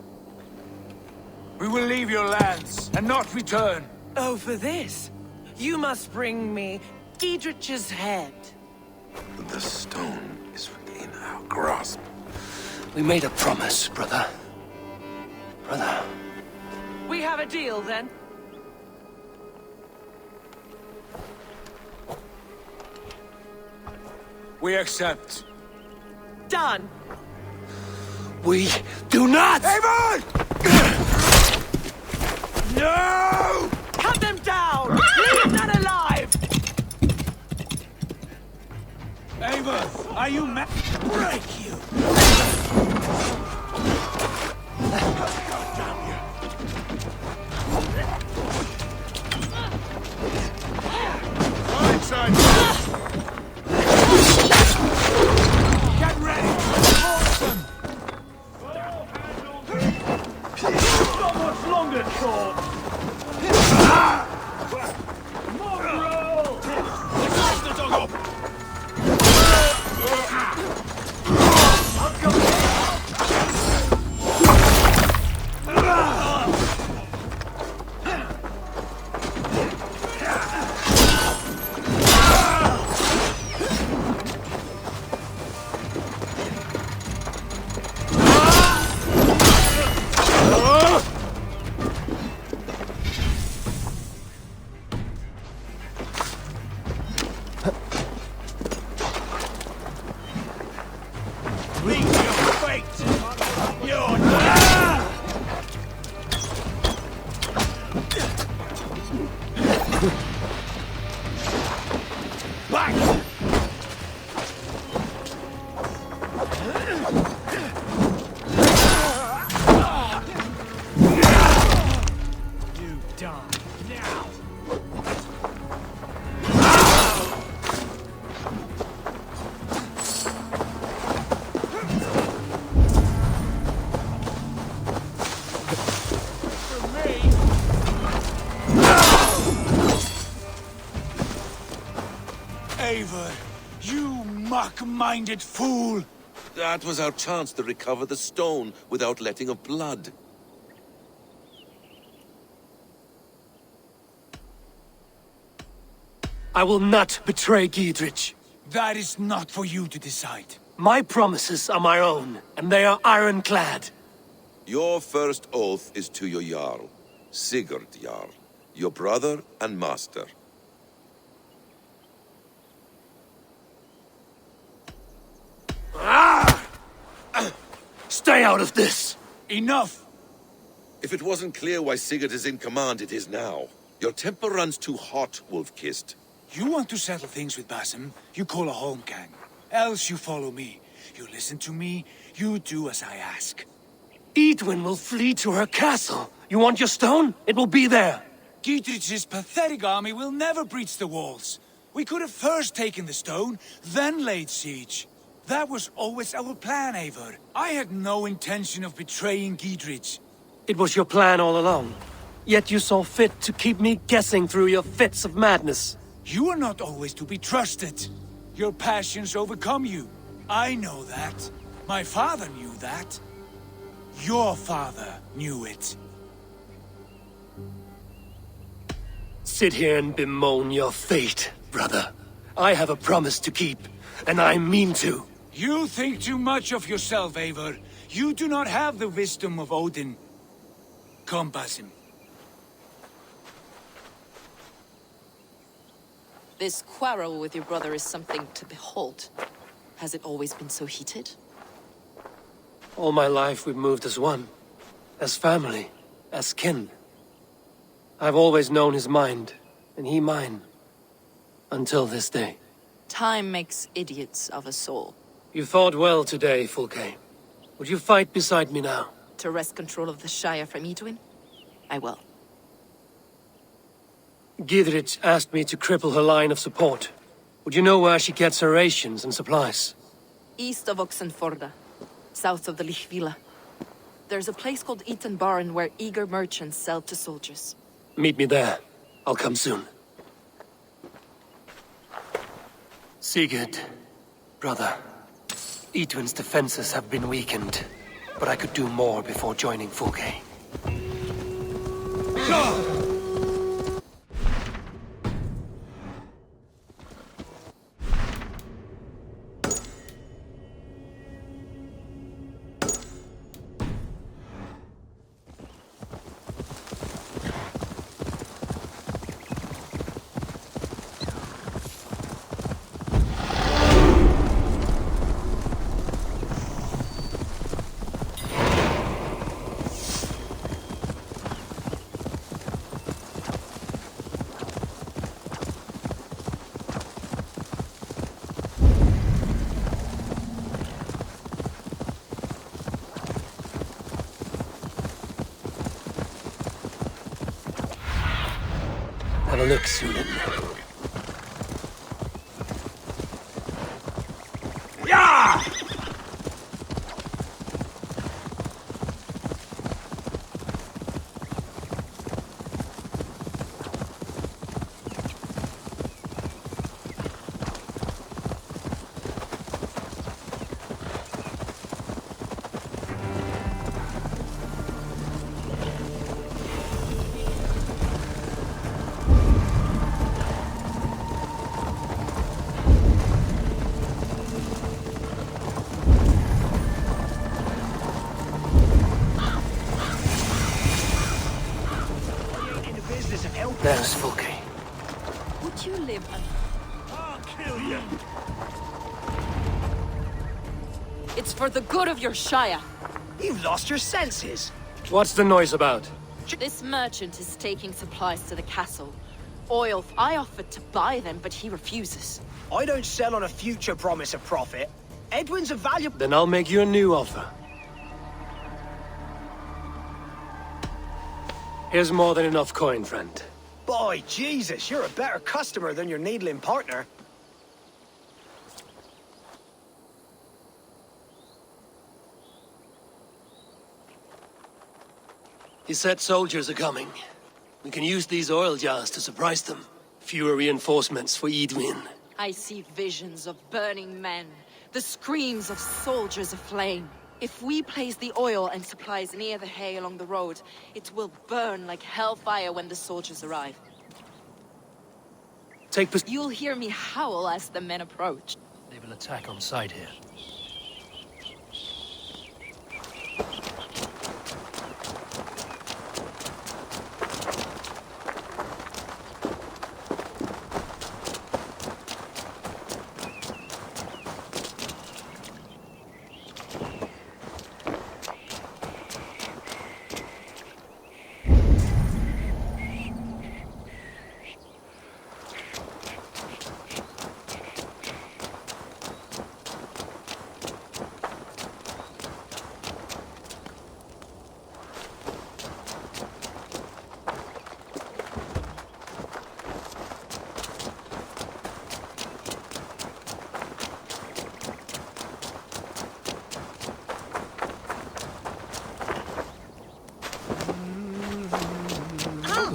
we will leave your lands and not return. Oh, for this, you must bring me Giedrich's head. The stone is within our grasp. We made a promise, brother. Brother. We have a deal, then? We accept. Done. We do not! Eivor! No! Cut them down! Leave none alive! Eivor, are you mad? Break you! Right side. Get ready! Awesome! Not much longer, Thor! More roll! Slice the dog up! I'm coming! You die now. Eivor, you muck-minded fool! That was our chance to recover the stone without letting of blood. I will not betray Giedrich. That is not for you to decide. My promises are my own, and they are ironclad. Your first oath is to your Jarl, Sigurd Jarl, your brother and master. Stay out of this! Enough! If it wasn't clear why Sigurd is in command, it is now. Your temper runs too hot, Wolf-Kissed. You want to settle things with Basim, you call a holmgang. Else you follow me. You listen to me, you do as I ask. Edwin will flee to her castle. You want your stone? It will be there. Giedrich's pathetic army will never breach the walls. We could have first taken the stone, then laid siege. That was always our plan, Eivor. I had no intention of betraying Giedrich. It was your plan all along. Yet you saw fit to keep me guessing through your fits of madness. You are not always to be trusted. Your passions overcome you. I know that. My father knew that. Your father knew it. Sit here and bemoan your fate, brother. I have a promise to keep, and I mean to. You think too much of yourself, Eivor. You do not have the wisdom of Odin. Come, Basim. This quarrel with your brother is something to behold. Has it always been so heated? All my life we've moved as one. As family. As kin. I've always known his mind, and he mine. Until this day. Time makes idiots of us all. You fought well today, Fulke. Would you fight beside me now? To wrest control of the Shire from Edwin? I will. Giedrich asked me to cripple her line of support. Would you know where she gets her rations and supplies? East of Oxenforda, south of the Lichvila. There's a place called Eaton Barn where eager merchants sell to soldiers. Meet me there. I'll come soon. Sigurd, brother. Edwin's defenses have been weakened, but I could do more before joining Fulke. Have a look, Sunan. Yeah! There's Fulke. Would you live I'll kill you! It's for the good of your Shire. You've lost your senses. What's the noise about? This merchant is taking supplies to the castle. oil. I offered to buy them, but he refuses. I don't sell on a future promise of profit. Edwin's a valuable... Then I'll make you a new offer. Here's more than enough coin, friend. Boy, Jesus, you're a better customer than your needling partner. He said soldiers are coming. We can use these oil jars to surprise them. Fewer reinforcements for Edwin. I see visions of burning men, the screams of soldiers aflame. If we place the oil and supplies near the hay along the road, it will burn like hellfire when the soldiers arrive. You'll hear me howl as the men approach. They will attack on sight here.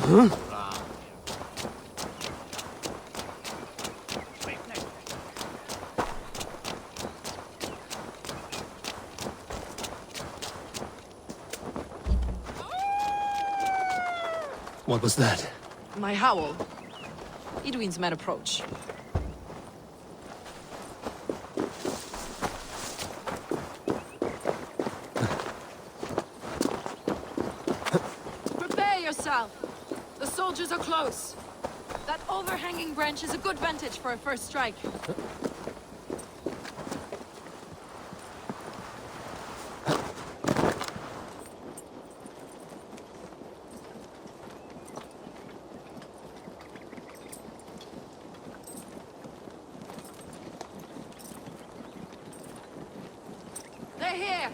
Huh? What was that? My howl. Edwin's men approach. Prepare yourself! The soldiers are close. That overhanging branch is a good vantage for a first strike. They're here!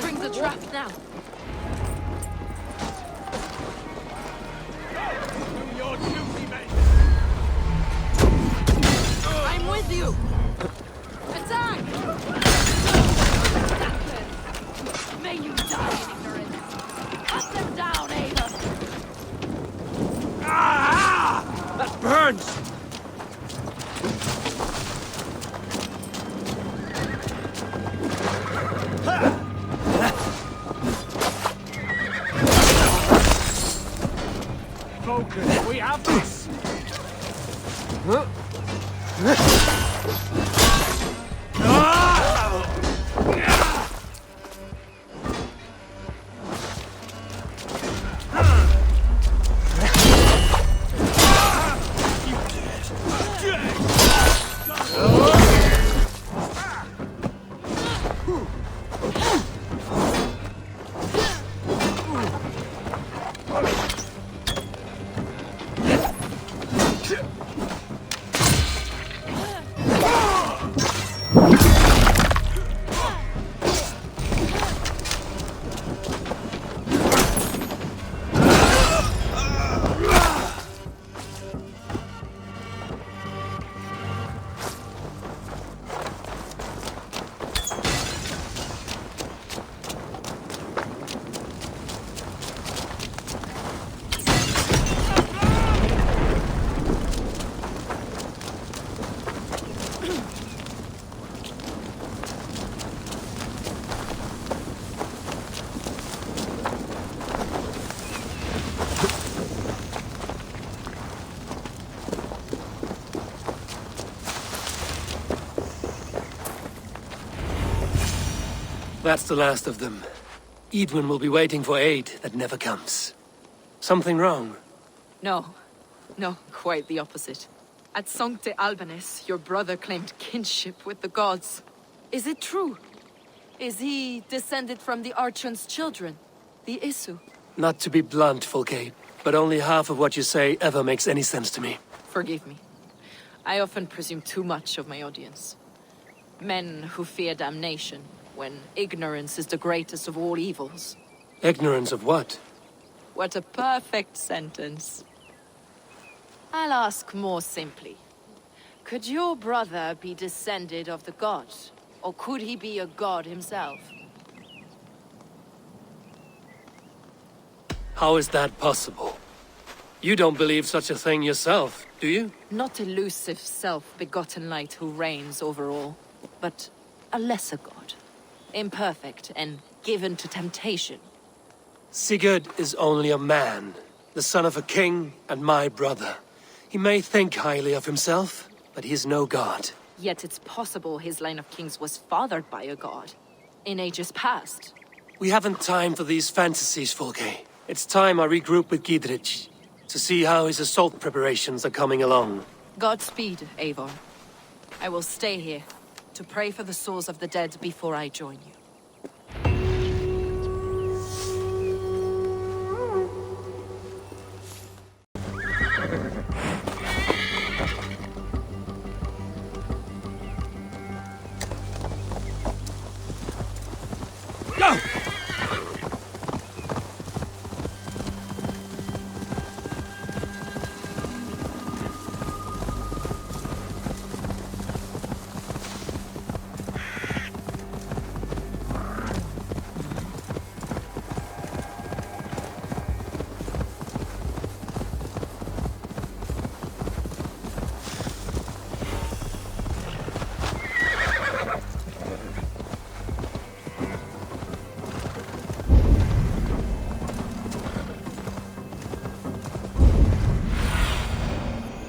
Bring the trap now. Do your duty, mate! I'm with you! Attack! May you die in ignorance! Cut them down, Ava! Ah! That burns! Focus, we have this! That's the last of them. Edwin will be waiting for aid that never comes. Something wrong? No. No, quite the opposite. At Sancte Albanus, your brother claimed kinship with the gods. Is it true? Is he descended from the Archon's children? The Isu? Not to be blunt, Fulke, but only half of what you say ever makes any sense to me. Forgive me. I often presume too much of my audience. Men who fear damnation, when ignorance is the greatest of all evils. Ignorance of what? What a perfect sentence. I'll ask more simply. Could your brother be descended of the gods? Or could he be a god himself? How is that possible? You don't believe such a thing yourself, do you? Not elusive self-begotten light who reigns over all, but a lesser god. Imperfect and given to temptation. Sigurd is only a man, the son of a king and my brother. He may think highly of himself, but he is no god. Yet it's possible his line of kings was fathered by a god, in ages past. We haven't time for these fantasies, Fulke. It's time I regroup with Gidrich, to see how his assault preparations are coming along. Godspeed, Eivor. I will stay here, to pray for the souls of the dead before I join you. Go!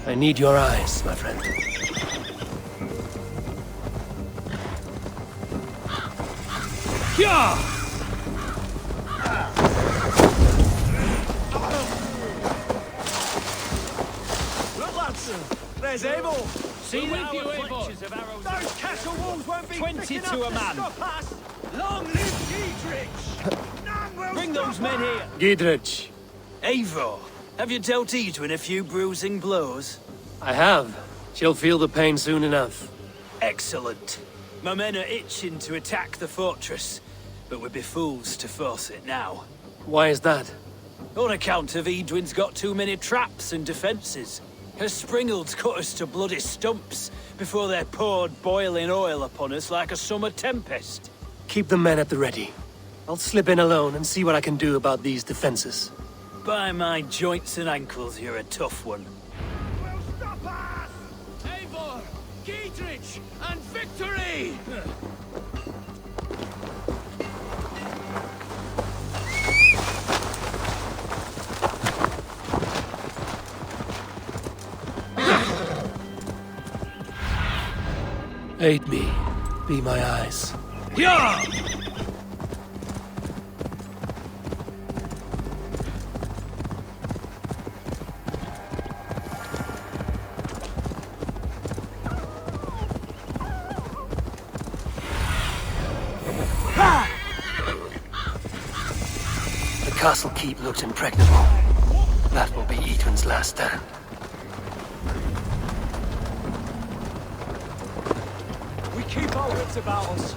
I need your eyes, my friend. Yeah! Look, lads! There's Eivor! See We're with you, Eivor! Those castle walls won't be 20 thick to enough a man. Stop us! Long live Dietrich! None will Bring those stop men us! here! Gidrich. Eivor, have you dealt Edwin a few bruising blows? I have. She'll feel the pain soon enough. Excellent. My men are itching to attack the fortress, but we'd be fools to force it now. Why is that? On account of Edwin's got too many traps and defenses. Her springalds cut us to bloody stumps before they poured boiling oil upon us like a summer tempest. Keep the men at the ready. I'll slip in alone and see what I can do about these defenses. By my joints and ankles, you're a tough one. Eivor! Dietrich! And victory! Aid me. Be my eyes. Yeah! The castle keep looks impregnable. That will be Edwin's last stand. We keep our wits about us.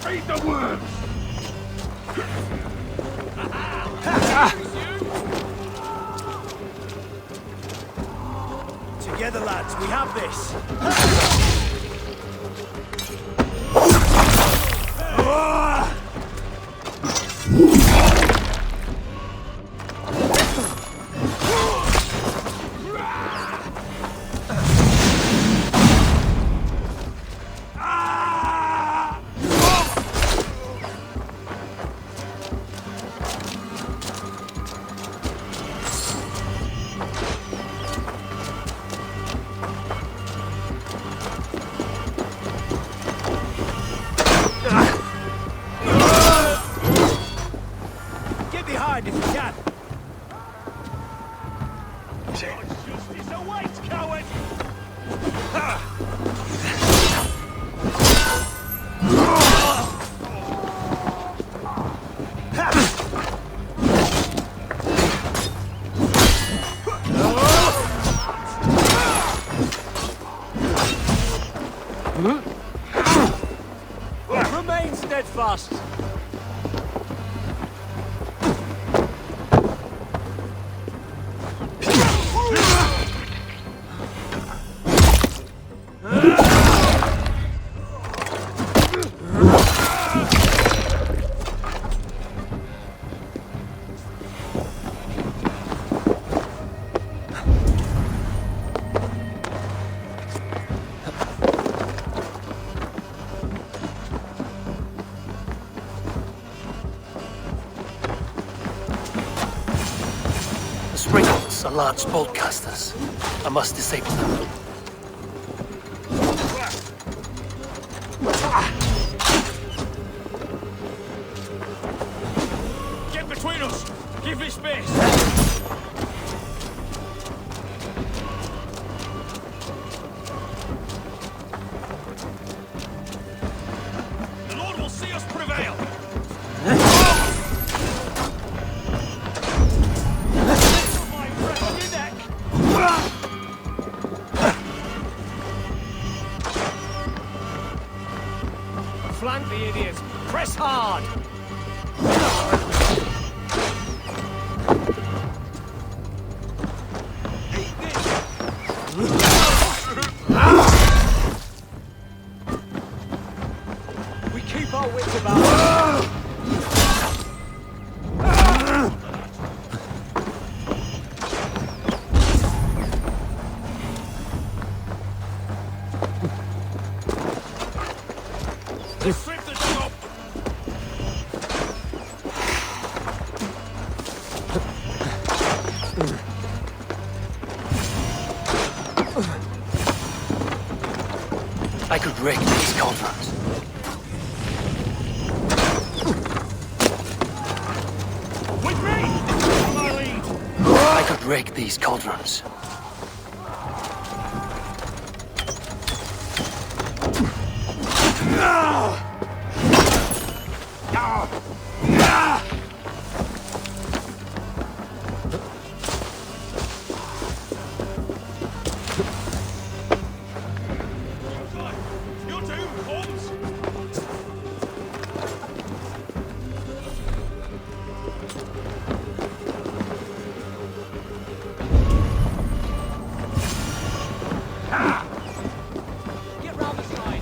Feed the worms! Together, lads, we have this. Remain steadfast. The sprinkles are large bolt casters. I must disable them. Get between us! Give me space! The Lord will see us prevail! Flank the idiots! Press hard! We keep our wits about us. Strip the dog up! I could wreck these cauldrons. With me! Follow my lead! I could wreck these cauldrons. Your doom comes! Get round the side!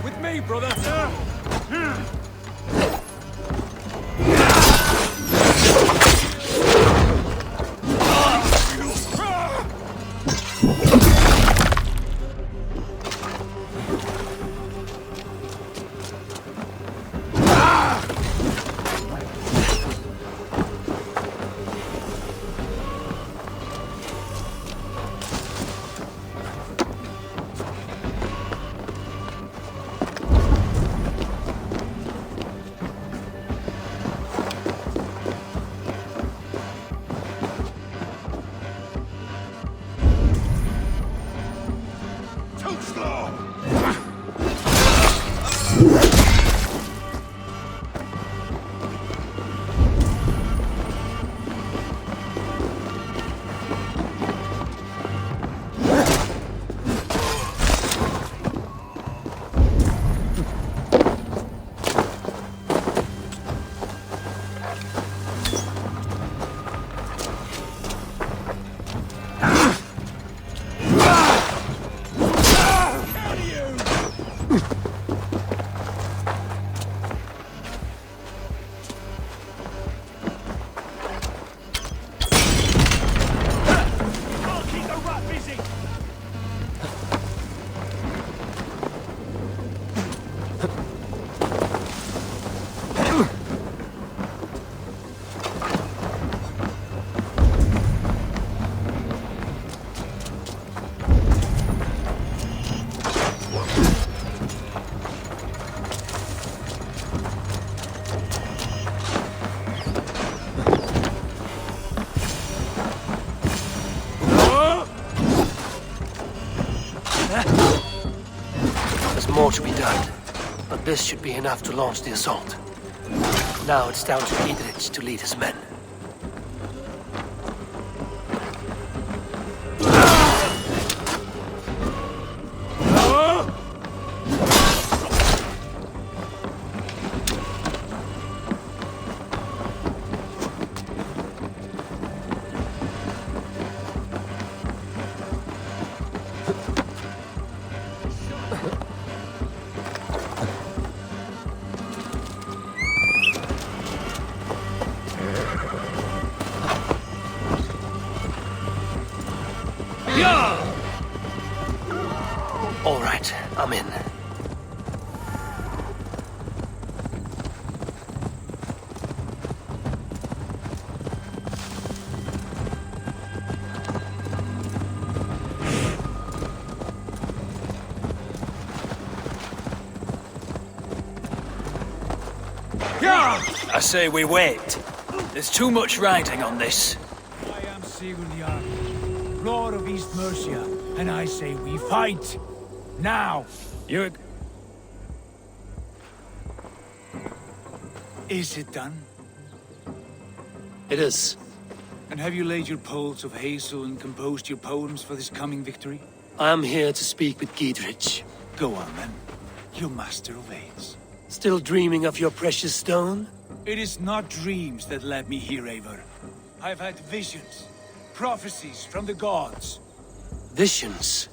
With me, brother! There's more to be done, but this should be enough to launch the assault. Now it's down to Giedrich to lead his men. All right, I'm in. I say we wait. There's too much riding on this. I am Sigurd Jarl, Lord of East Mercia, and I say we fight! Now! You're... Is it done? It is. And have you laid your poles of hazel and composed your poems for this coming victory? I am here to speak with Giedrich. Go on then. Your master obeys. Still dreaming of your precious stone? It is not dreams that led me here, Eivor. I've had visions, prophecies from the gods. Visions?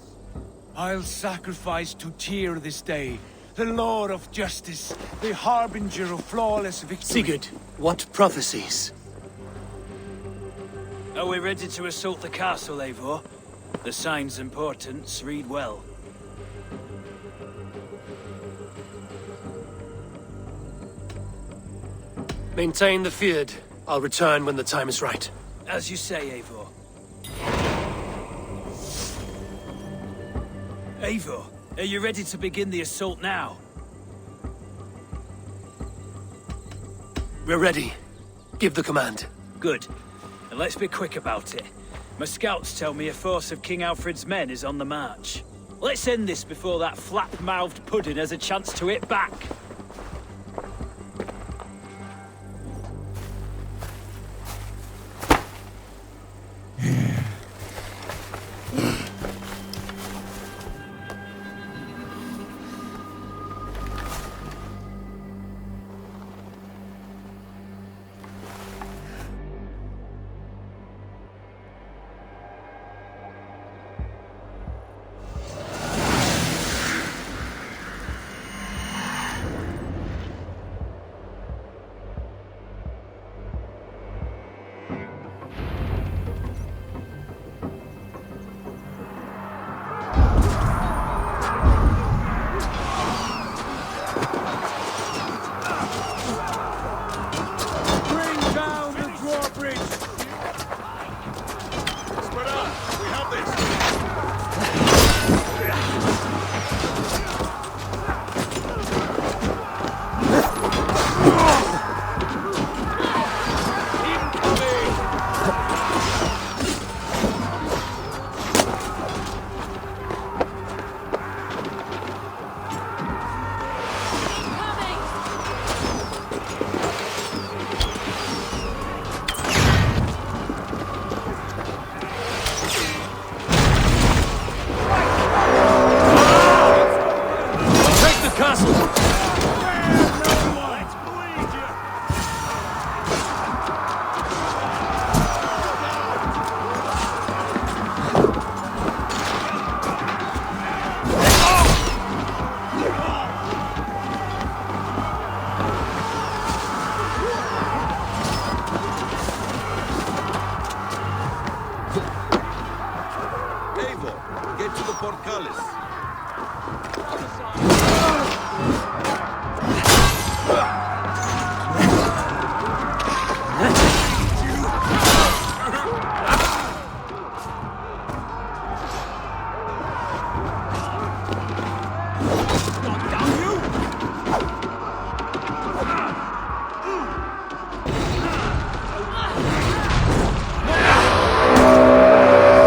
I'll sacrifice to Tyr this day, the Lord of Justice, the harbinger of flawless victory. Sigurd, what prophecies? Are we ready to assault the castle, Eivor? The sign's importance, read well. Maintain the field. I'll return when the time is right. As you say, Eivor. Eivor, are you ready to begin the assault now? We're ready. Give the command. Good. And let's be quick about it. My scouts tell me a force of King Alfred's men is on the march. Let's end this before that flap-mouthed pudding has a chance to hit back.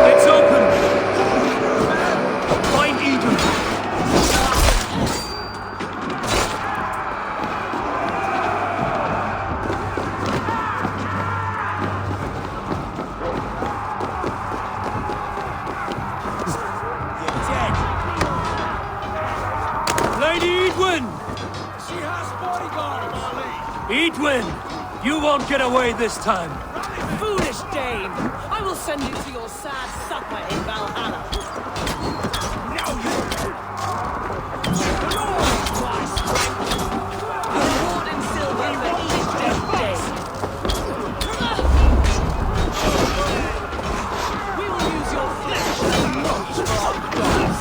It's open! Find Idun! Edwin! You won't get away this time! Foolish Dane! I will send you to your sad supper in Valhalla. Now you... Reward in silver for each dead Dane. We will use your flesh as much for our gods.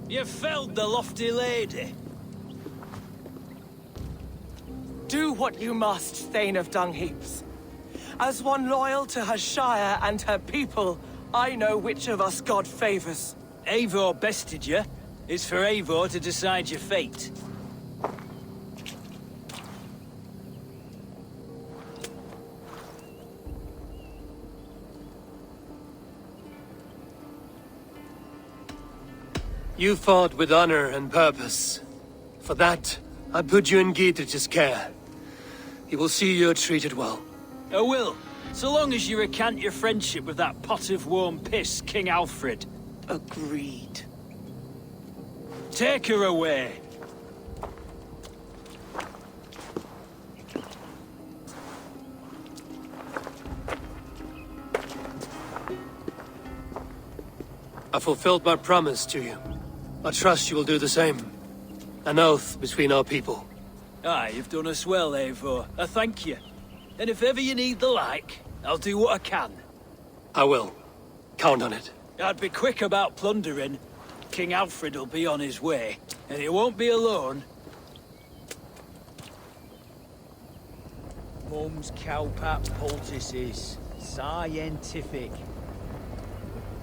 You felled the lofty lady. Do what you must, Thane of Dungheaps. As one loyal to her shire and her people, I know which of us God favors. Eivor bested you. It's for Eivor to decide your fate. You fought with honor and purpose. For that, I put you in Gidrich's care. He will see you're treated well. I will, so long as you recant your friendship with that pot of warm piss, King Alfred. Agreed. Take her away. I fulfilled my promise to you. I trust you will do the same. An oath between our people. Aye, you've done us well, Eivor. I thank you. And if ever you need the like, I'll do what I can. I will. Count on it. I'd be quick about plundering. King Alfred will be on his way, and he won't be alone. Mum's cowpat poultices. Scientific.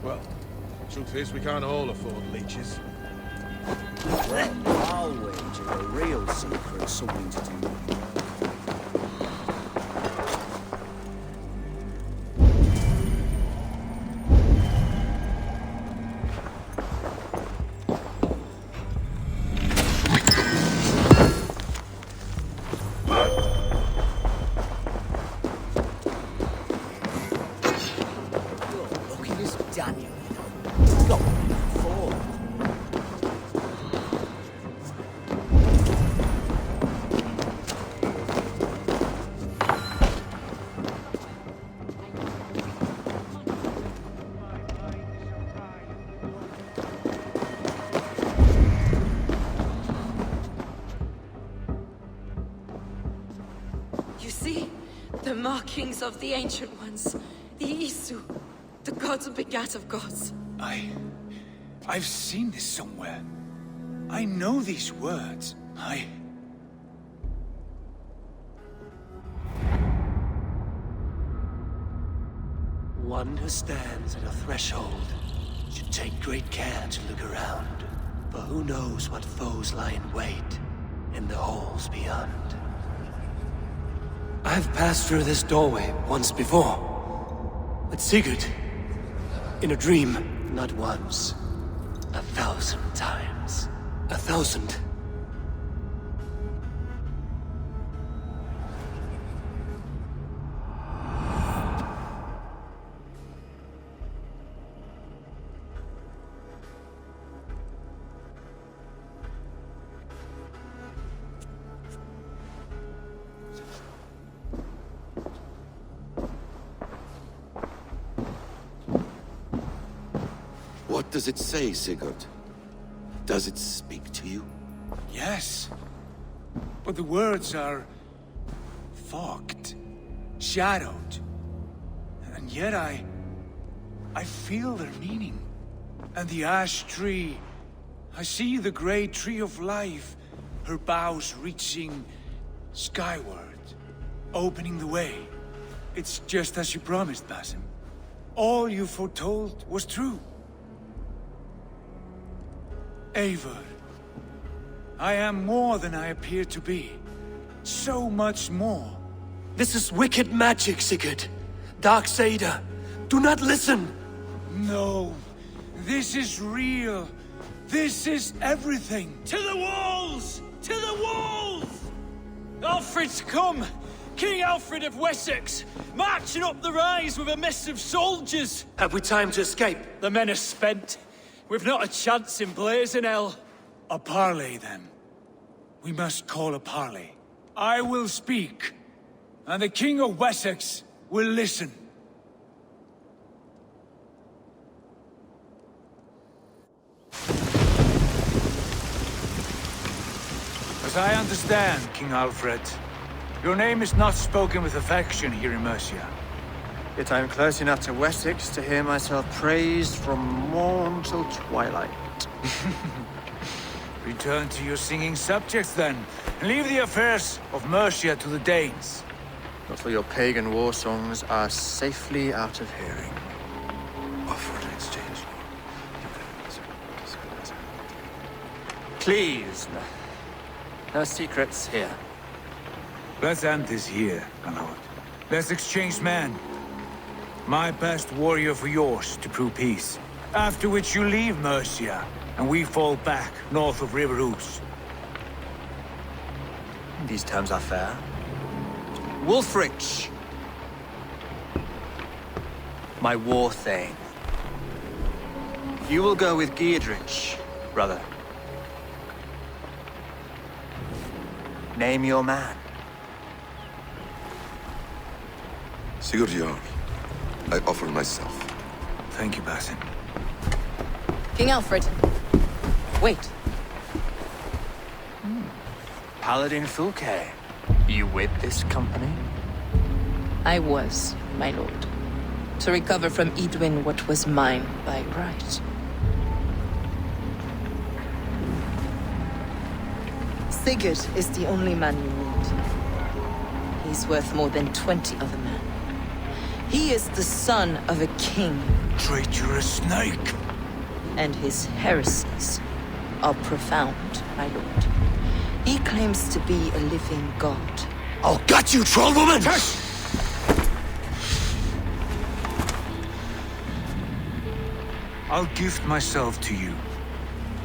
Well, truth is, we can't all afford leeches. Well, I'll wager a real secret's something to do. Look at this Daniel, you know. He's got one before. You see? The markings of the Ancient Ones. The Isu. The gods begat of gods. I've seen this somewhere. I know these words. One who stands at a threshold should take great care to look around. For who knows what foes lie in wait in the halls beyond. I've passed through this doorway once before. With Sigurd. In a dream. Not once. 1,000 times. 1,000. What does it say, Sigurd? Does it speak to you? Yes. But the words are... fogged. Shadowed. And yet I feel their meaning. And the ash tree, I see the great tree of life, her boughs reaching skyward, opening the way. It's just as you promised, Basim. All you foretold was true. Eivor, I am more than I appear to be. So much more. This is wicked magic, Sigurd. Darksader, do not listen! No, this is real. This is everything. To the walls! To the walls! Alfred's come! King Alfred of Wessex, marching up the rise with a mess of soldiers! Have we time to escape? The men are spent. We've not a chance in blazing hell. A parley, then. We must call a parley. I will speak, and the King of Wessex will listen. As I understand, King Alfred, your name is not spoken with affection here in Mercia. Yet I am close enough to Wessex to hear myself praised from morn till twilight. Return to your singing subjects, then, and leave the affairs of Mercia to the Danes. Not till your pagan war songs are safely out of hearing. Offer to exchange. Please, no secrets here. RaNtA is here, my lord. Let's exchange men. My best warrior for yours to prove peace. After which you leave Mercia, and we fall back north of River Ouse. These terms are fair. Wulfrich! My war thane. You will go with Giedrich, brother. Name your man. Sigurd Jarl, I offer myself. Thank you, Basim. King Alfred. Wait. Paladin Fulke. You with this company? I was, my lord. To recover from Edwin what was mine by right. Sigurd is the only man you need. He's worth more than 20 other men. He is the son of a king. Traitorous snake! And his heresies are profound, my lord. He claims to be a living god. I'll gut you, troll woman! I'll gift myself to you,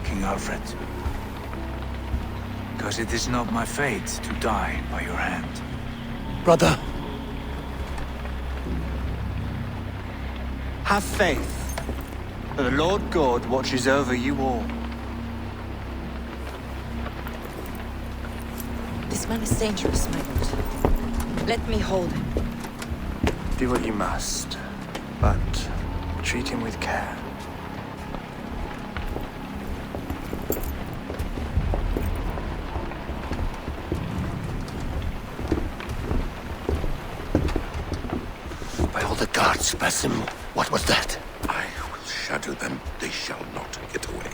King Alfred. Because it is not my fate to die by your hand. Brother. Have faith. The Lord God watches over you all. This man is dangerous, my lord. Let me hold him. Do what you must, but treat him with care. By all the gods, Basim, what was that? I will shatter them. They shall not get away.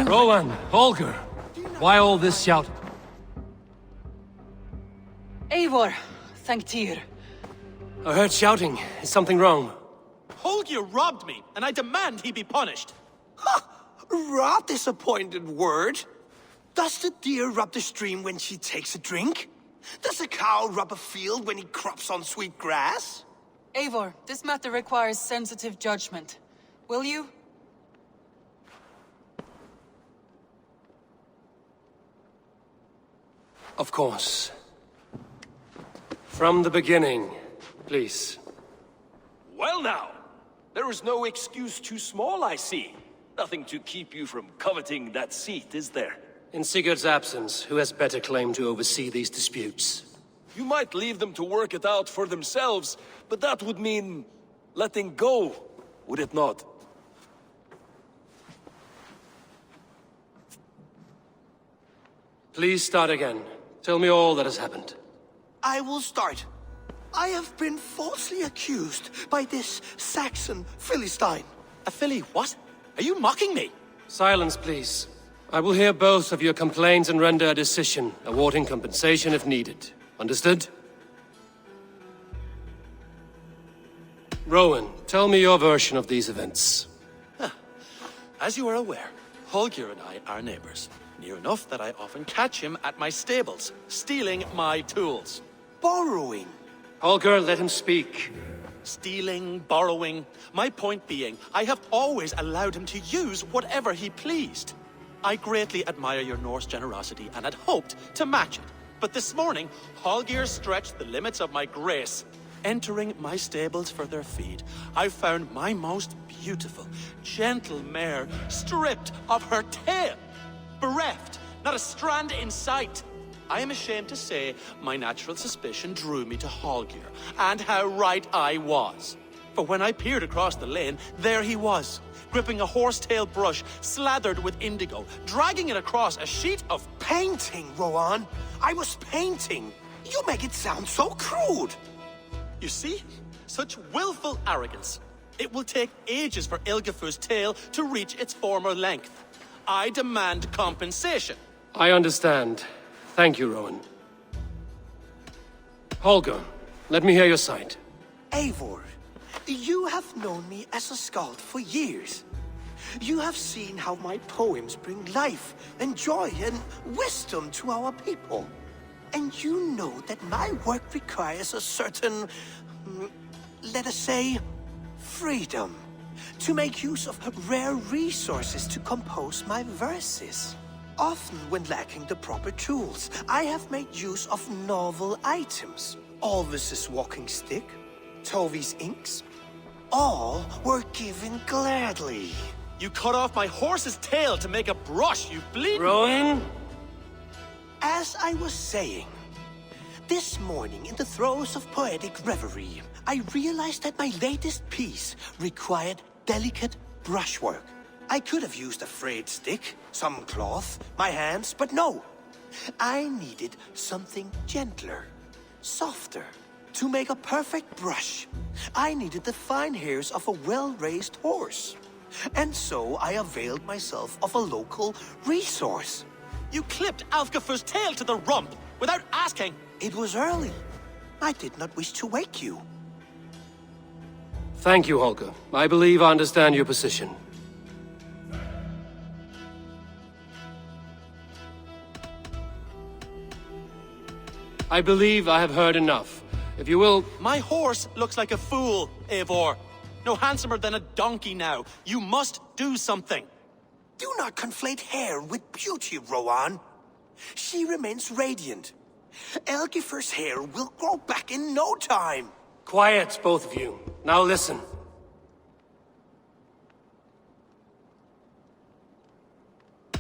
Rowan, Holger, why all this shout? Eivor, thank Tyr. I heard shouting. Is something wrong? Holger robbed me, and I demand he be punished. Raw disappointed word. Does the deer rub the stream when she takes a drink? Does a cow rub a field when he crops on sweet grass? Eivor, this matter requires sensitive judgment. Will you? Of course. From the beginning, please. Well now, there is no excuse too small, I see. Nothing to keep you from coveting that seat, is there? In Sigurd's absence, who has better claim to oversee these disputes? You might leave them to work it out for themselves, but that would mean letting go, would it not? Please start again. Tell me all that has happened. I will start. I have been falsely accused by this Saxon Philistine. A Philly what? Are you mocking me? Silence, please. I will hear both of your complaints and render a decision, awarding compensation if needed. Understood? Rowan, tell me your version of these events. As you are aware, Holger and I are neighbors. Near enough that I often catch him at my stables, stealing my tools. Borrowing. Holger, let him speak. Stealing, borrowing. My point being, I have always allowed him to use whatever he pleased. I greatly admire your Norse generosity and had hoped to match it. But this morning, Holger stretched the limits of my grace. Entering my stables for their feed, I found my most beautiful, gentle mare stripped of her tail. Bereft, not a strand in sight. I am ashamed to say my natural suspicion drew me to Holger, and how right I was. For when I peered across the lane, there he was, gripping a horsetail brush slathered with indigo, dragging it across a sheet of painting, Rowan. I was painting. You make it sound so crude. You see? Such willful arrogance. It will take ages for Ilgafur's tail to reach its former length. I demand compensation. I understand. Thank you, Rowan. Holger, let me hear your side. Eivor, you have known me as a skald for years. You have seen how my poems bring life and joy and wisdom to our people. And you know that my work requires a certain, let us say, freedom. To make use of rare resources to compose my verses. Often when lacking the proper tools, I have made use of novel items. Alvis's walking stick, Tovi's inks. All were given gladly. You cut off my horse's tail to make a brush, you bleeding... Rowan? As I was saying, this morning in the throes of poetic reverie, I realized that my latest piece required delicate brushwork. I could have used a frayed stick, some cloth, my hands, but no. I needed something gentler, softer. To make a perfect brush, I needed the fine hairs of a well-raised horse. And so I availed myself of a local resource. You clipped Alfgafur's tail to the rump without asking. It was early. I did not wish to wake you. Thank you, Holger. I believe I understand your position. I believe I have heard enough. If you will... My horse looks like a fool, Eivor. No handsomer than a donkey now. You must do something. Do not conflate hair with beauty, Rowan. She remains radiant. Elgifur's hair will grow back in no time. Quiet, both of you. Now listen.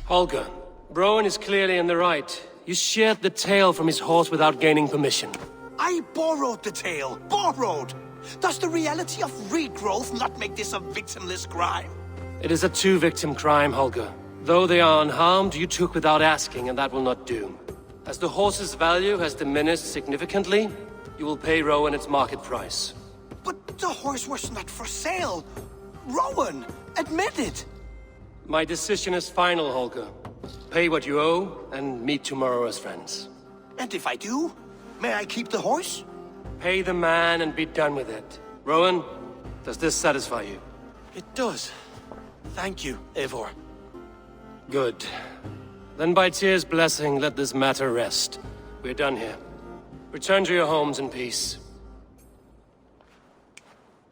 Holger, Rowan is clearly in the right. You sheared the tail from his horse without gaining permission. I borrowed the tail. Borrowed! Does the reality of regrowth not make this a victimless crime? It is a two-victim crime, Holger. Though they are unharmed, you took without asking, and that will not do. As the horse's value has diminished significantly, you will pay Rowan its market price. But the horse was not for sale. Rowan, admit it. My decision is final, Holger. Pay what you owe, and meet tomorrow as friends. And if I do, may I keep the horse? Pay the man and be done with it. Rowan, does this satisfy you? It does. Thank you, Eivor. Good. Then by Tyr's blessing, let this matter rest. We're done here. Return to your homes in peace.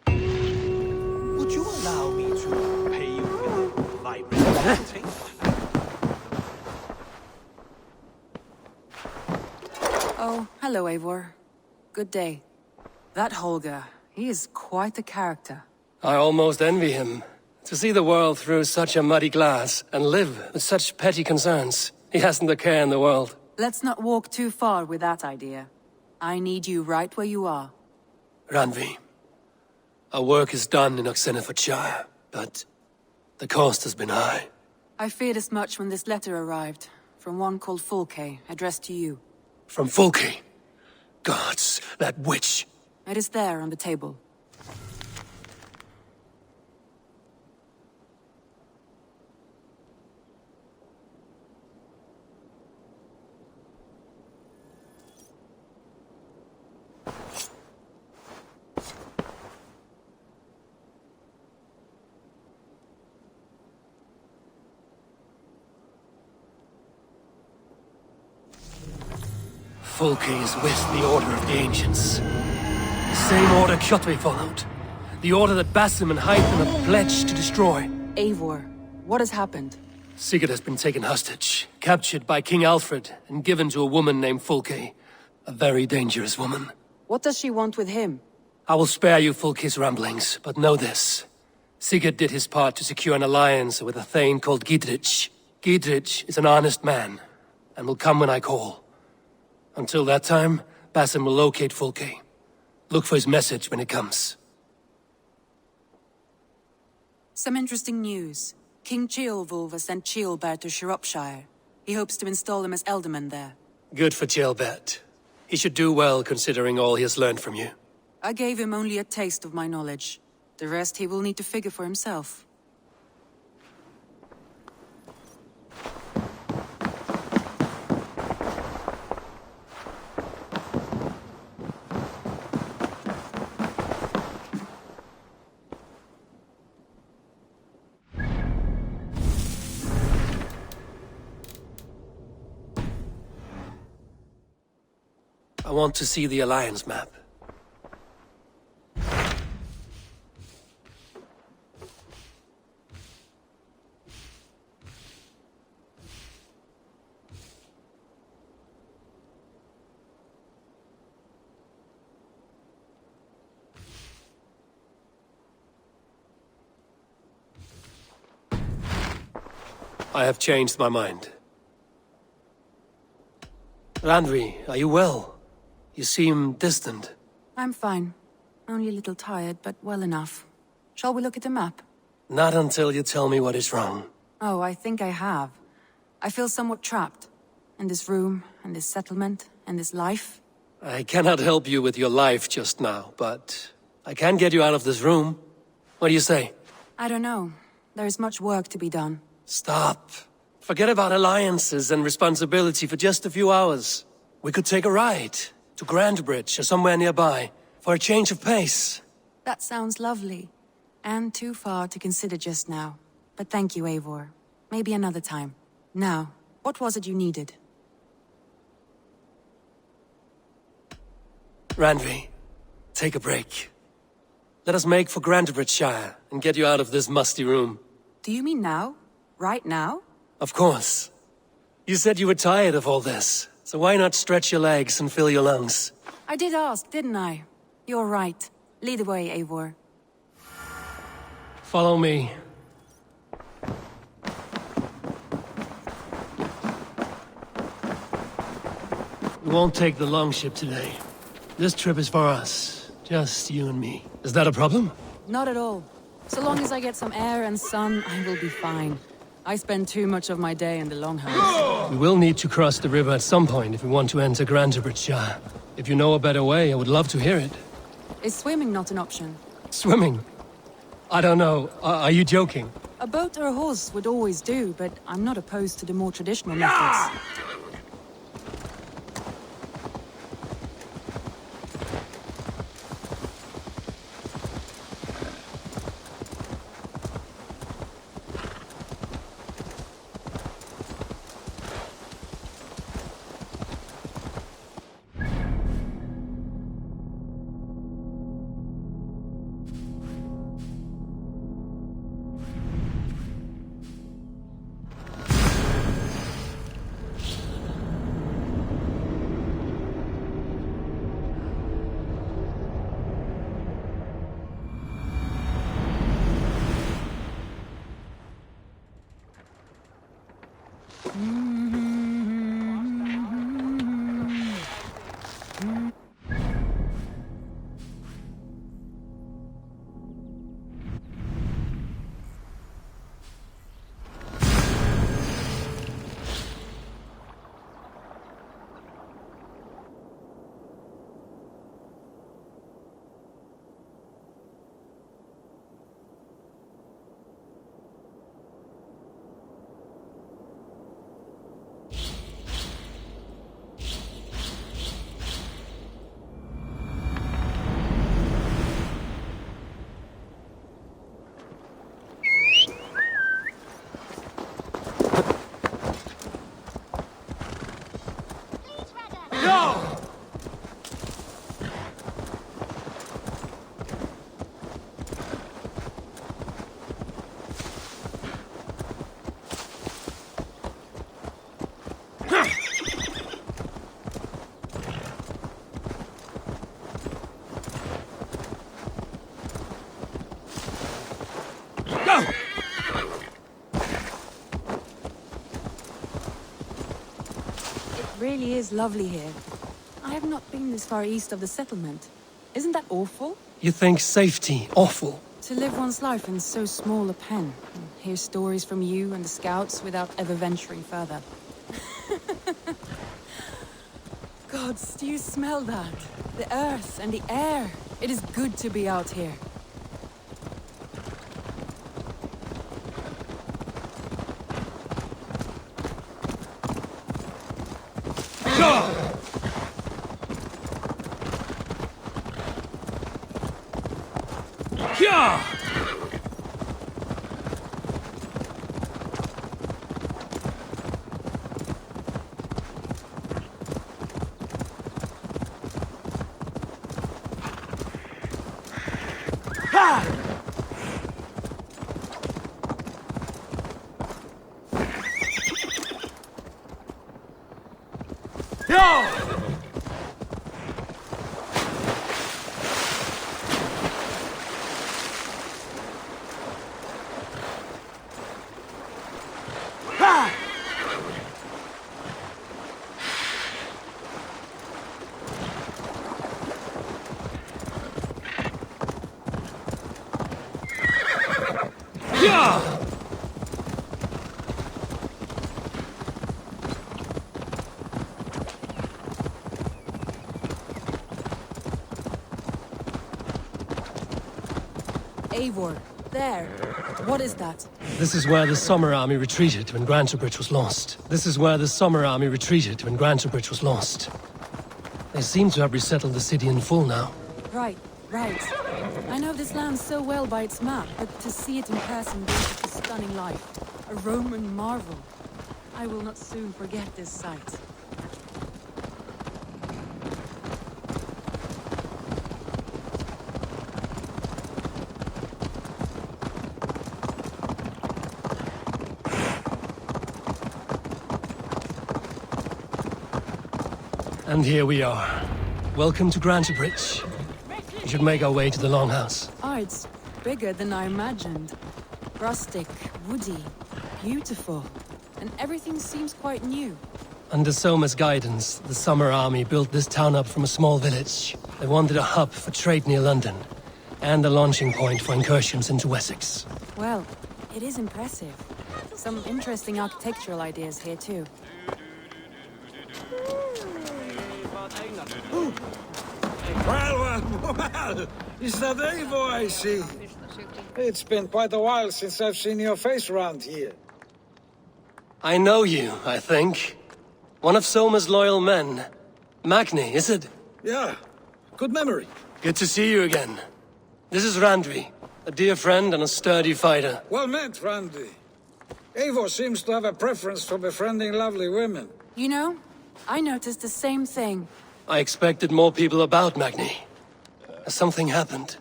Would you allow me to pay you with a vibrating? Oh, hello, Eivor. Good day. That Holger, he is quite a character. I almost envy him. To see the world through such a muddy glass, and live with such petty concerns. He hasn't a care in the world. Let's not walk too far with that idea. I need you right where you are. Randvi, our work is done in Oxenfordshire, but the cost has been high. I feared as much when this letter arrived, from one called Fulke, addressed to you. From Fulke? Gods, that witch! It is there on the table. Fulke is with the Order of the Ancients. The same order Kjotve followed. The order that Basim and Hythen have pledged to destroy. Eivor, what has happened? Sigurd has been taken hostage, captured by King Alfred, and given to a woman named Fulke. A very dangerous woman. What does she want with him? I will spare you Fulke's ramblings, but know this. Sigurd did his part to secure an alliance with a thane called Gidrich. Gidrich is an honest man, and will come when I call. Until that time, Basim will locate Fulke. Look for his message when it comes. Some interesting news. King Ceolwulf has sent Ceolbert to Shropshire. He hopes to install him as Elderman there. Good for Ceolbert. He should do well considering all he has learned from you. I gave him only a taste of my knowledge. The rest he will need to figure for himself. I want to see the Alliance map. I have changed my mind. Randvi, are you well? You seem distant. I'm fine. Only a little tired, but well enough. Shall we look at the map? Not until you tell me what is wrong. Oh, I think I have. I feel somewhat trapped. In this room, and this settlement, and this life. I cannot help you with your life just now, but I can get you out of this room. What do you say? I don't know. There is much work to be done. Stop. Forget about alliances and responsibility for just a few hours. We could take a ride to Grandbridge or somewhere nearby for a change of pace. That sounds lovely. And too far to consider just now. But thank you, Eivor. Maybe another time. Now, what was it you needed? Randvi, take a break. Let us make for Grandbridgeshire and get you out of this musty room. Do you mean now? Right now? Of course. You said you were tired of all this, so why not stretch your legs and fill your lungs? I did ask, didn't I? You're right. Lead the way, Eivor. Follow me. We won't take the longship today. This trip is for us. Just you and me. Is that a problem? Not at all. So long as I get some air and sun, I will be fine. I spend too much of my day in the Longhouse. We will need to cross the river at some point if we want to enter Grandbridgeshire. If you know a better way, I would love to hear it. Is swimming not an option? Swimming? I don't know. Are you joking? A boat or a horse would always do, but I'm not opposed to the more traditional methods. It really is lovely here. I have not been this far east of the settlement. Isn't that awful? You think safety awful? To live one's life in so small a pen, and hear stories from you and the scouts without ever venturing further. Gods, do you smell that? The earth and the air. It is good to be out here. Eivor, there. What is that? This is where the Summer Army retreated when RaNtA was lost. This is where the Summer Army retreated when RaNtA was lost. They seem to have resettled the city in full now. Right, right. I know this land so well by its map, but to see it in person brings such a stunning life. A Roman marvel. I will not soon forget this sight. And here we are. Welcome to RaNtA. We should make our way to the Longhouse. Oh, it's bigger than I imagined. Rustic, woody, beautiful. And everything seems quite new. Under Soma's guidance, the Summer Army built this town up from a small village. They wanted a hub for trade near London, and a launching point for incursions into Wessex. Well, it is impressive. Some interesting architectural ideas here too. Well, is that Eivor I see? It's been quite a while since I've seen your face around here. I know you, I think. One of Soma's loyal men. Magni, is it? Yeah, good memory. Good to see you again. This is RaNtA, a dear friend and a sturdy fighter. Well met, RaNtA. Eivor seems to have a preference for befriending lovely women. You know, I noticed the same thing. I expected more people about Magni. Has something happened?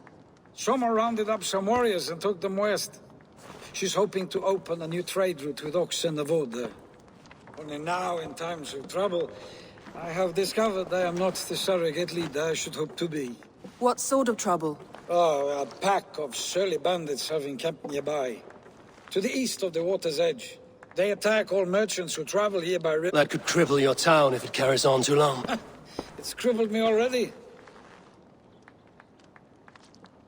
Soma rounded up some warriors and took them west. She's hoping to open a new trade route with oxen and wood there. Only now, in times of trouble, I have discovered I am not the surrogate leader I should hope to be. What sort of trouble? Oh, a pack of surly bandits have encamped nearby. To the east of the water's edge. They attack all merchants who travel here by river. That could cripple your town if it carries on too long. It's crippled me already.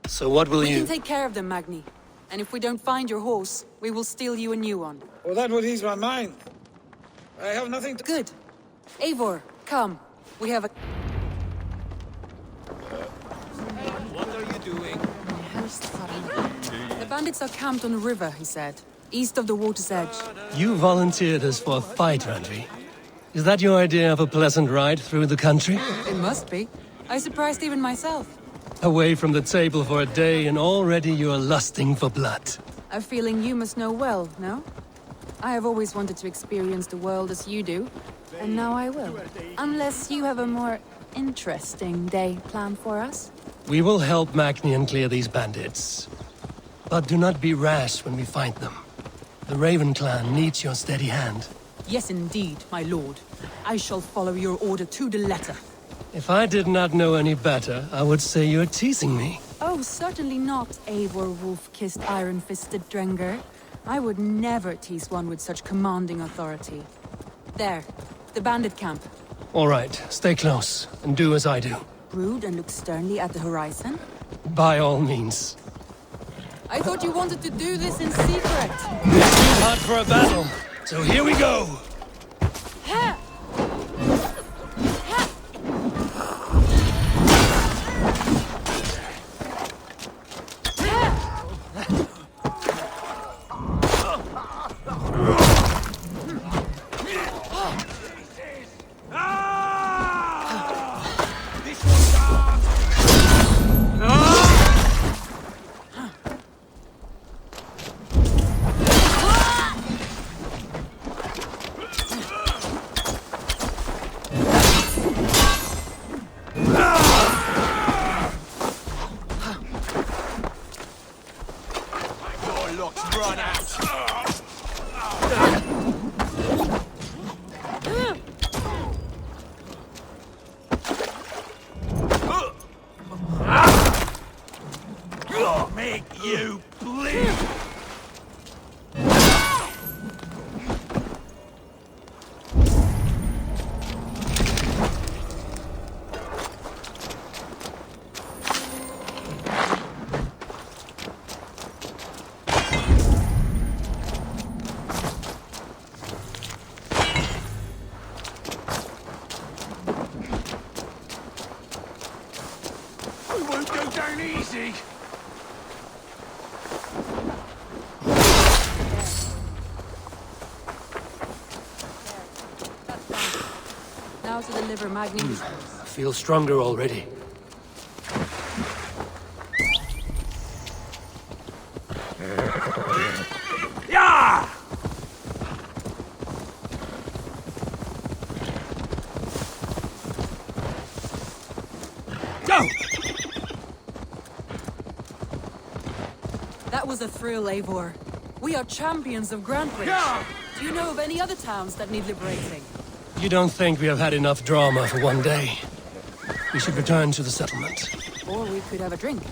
So what will you... We can take care of them, Magni. And if we don't find your horse, we will steal you a new one. Well, that would ease my mind. I have nothing to... Good. Eivor, come. We have a... What are you doing? The bandits are camped on the river, he said. East of the water's edge. You volunteered us for a fight, RaNtA. Is that your idea of a pleasant ride through the country? It must be. I surprised even myself. Away from the table for a day and already you're lusting for blood. A feeling you must know well, no? I have always wanted to experience the world as you do, and now I will. Unless you have a more interesting day planned for us. We will help Magni and clear these bandits. But do not be rash when we find them. The Raven clan needs your steady hand. Yes, indeed, my lord. I shall follow your order to the letter. If I did not know any better, I would say you're teasing me. Oh, certainly not, Eivor wolf-kissed iron-fisted Drenger. I would never tease one with such commanding authority. There, the bandit camp. All right, stay close, and do as I do. Brood and look sternly at the horizon? By all means. I thought you wanted to do this in secret. It's too hot for a battle, so here we go! Ha! Make you bleed! We won't go down easy! Now to deliver Magni. I feel stronger already. Yeah! Go! That was a thrill, Eivor. We are champions of Grantbridge. Yeah! Do you know of any other towns that need liberating? You don't think we have had enough drama for one day? We should return to the settlement. Or we could have a drink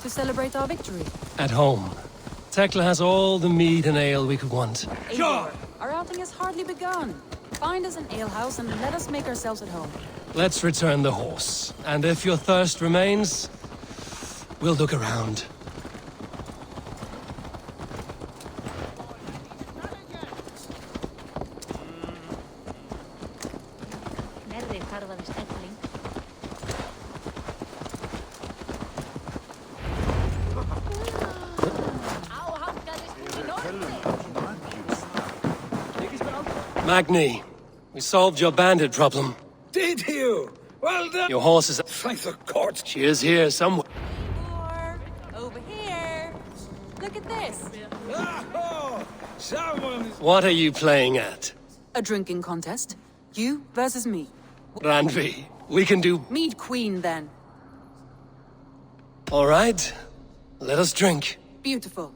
to celebrate our victory. At home. Tekla has all the mead and ale we could want. Eivor, our outing has hardly begun. Find us an alehouse and let us make ourselves at home. Let's return the horse. And if your thirst remains, we'll look around. Magni, we solved your bandit problem. Did you? Well done. Your horse is... Thank the gods. She is here somewhere. Over here. Look at this. Oh, someone... What are you playing at? A drinking contest. You versus me. RaNtA, we can do... Mead Queen, then. All right. Let us drink. Beautiful.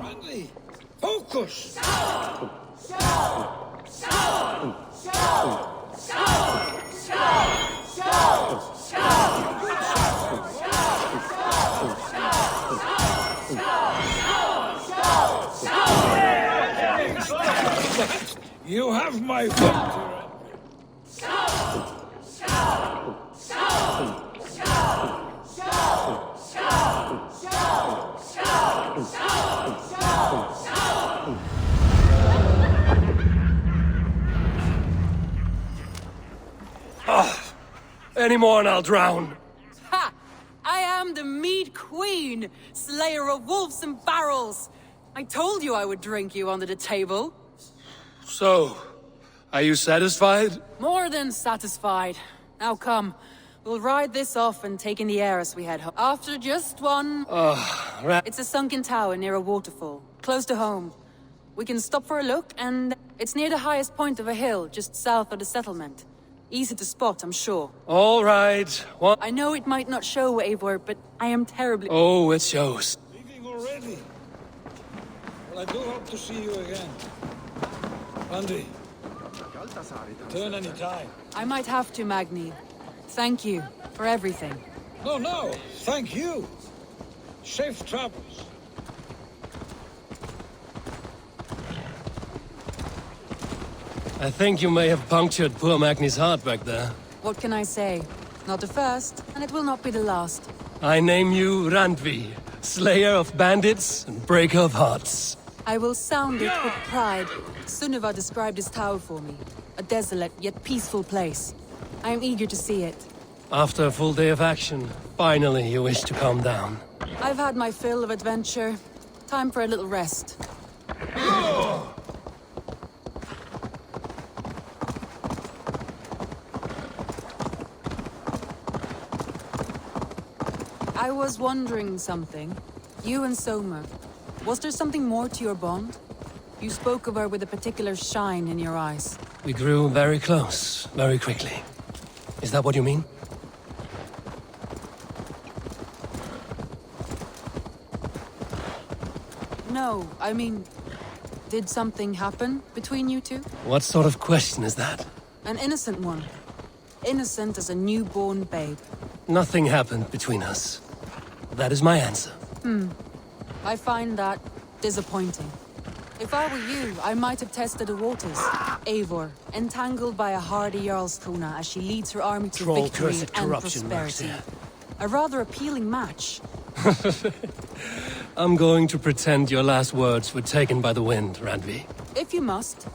Randy, focus! You have my vote. Any more and I'll drown. Ha! I am the Mead Queen, slayer of wolves and barrels. I told you I would drink you under the table. So, are you satisfied? More than satisfied. Now come, we'll ride this off and take in the air as we head home. After just one... It's a sunken tower near a waterfall, close to home. We can stop for a look, and it's near the highest point of a hill, just south of the settlement. Easy to spot, I'm sure. All right. What? I know it might not show, Eivor, but I am terribly... Oh, it shows. Leaving already? Well, I do hope to see you again. Randy, return any time. I might have to, Magni. Thank you for everything. No, thank you. Safe travels. I think you may have punctured poor Magni's heart back there. What can I say? Not the first, and it will not be the last. I name you RaNtA, slayer of bandits and breaker of hearts. I will sound it with pride. Sunniva described this tower for me. A desolate yet peaceful place. I am eager to see it. After a full day of action, finally you wish to calm down. I've had my fill of adventure. Time for a little rest. I was wondering something. You and Soma. Was there something more to your bond? You spoke of her with a particular shine in your eyes. We grew very close, very quickly. Is that what you mean? No, I mean... Did something happen between you two? What sort of question is that? An innocent one. Innocent as a newborn babe. Nothing happened between us. That is my answer. I find that disappointing. If I were you, I might have tested the waters. Eivor, entangled by a hardy Jarlskona as she leads her army to Troll victory cursed and corruption, prosperity. Marcia. A rather appealing match. I'm going to pretend your last words were taken by the wind, RaNtA. If you must.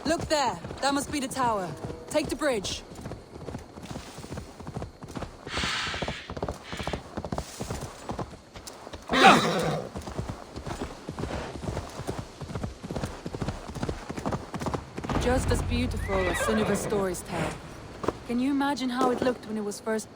Look there. That must be the tower. Take the bridge. Just as beautiful as Sunniva's stories tell. Can you imagine how it looked when it was first...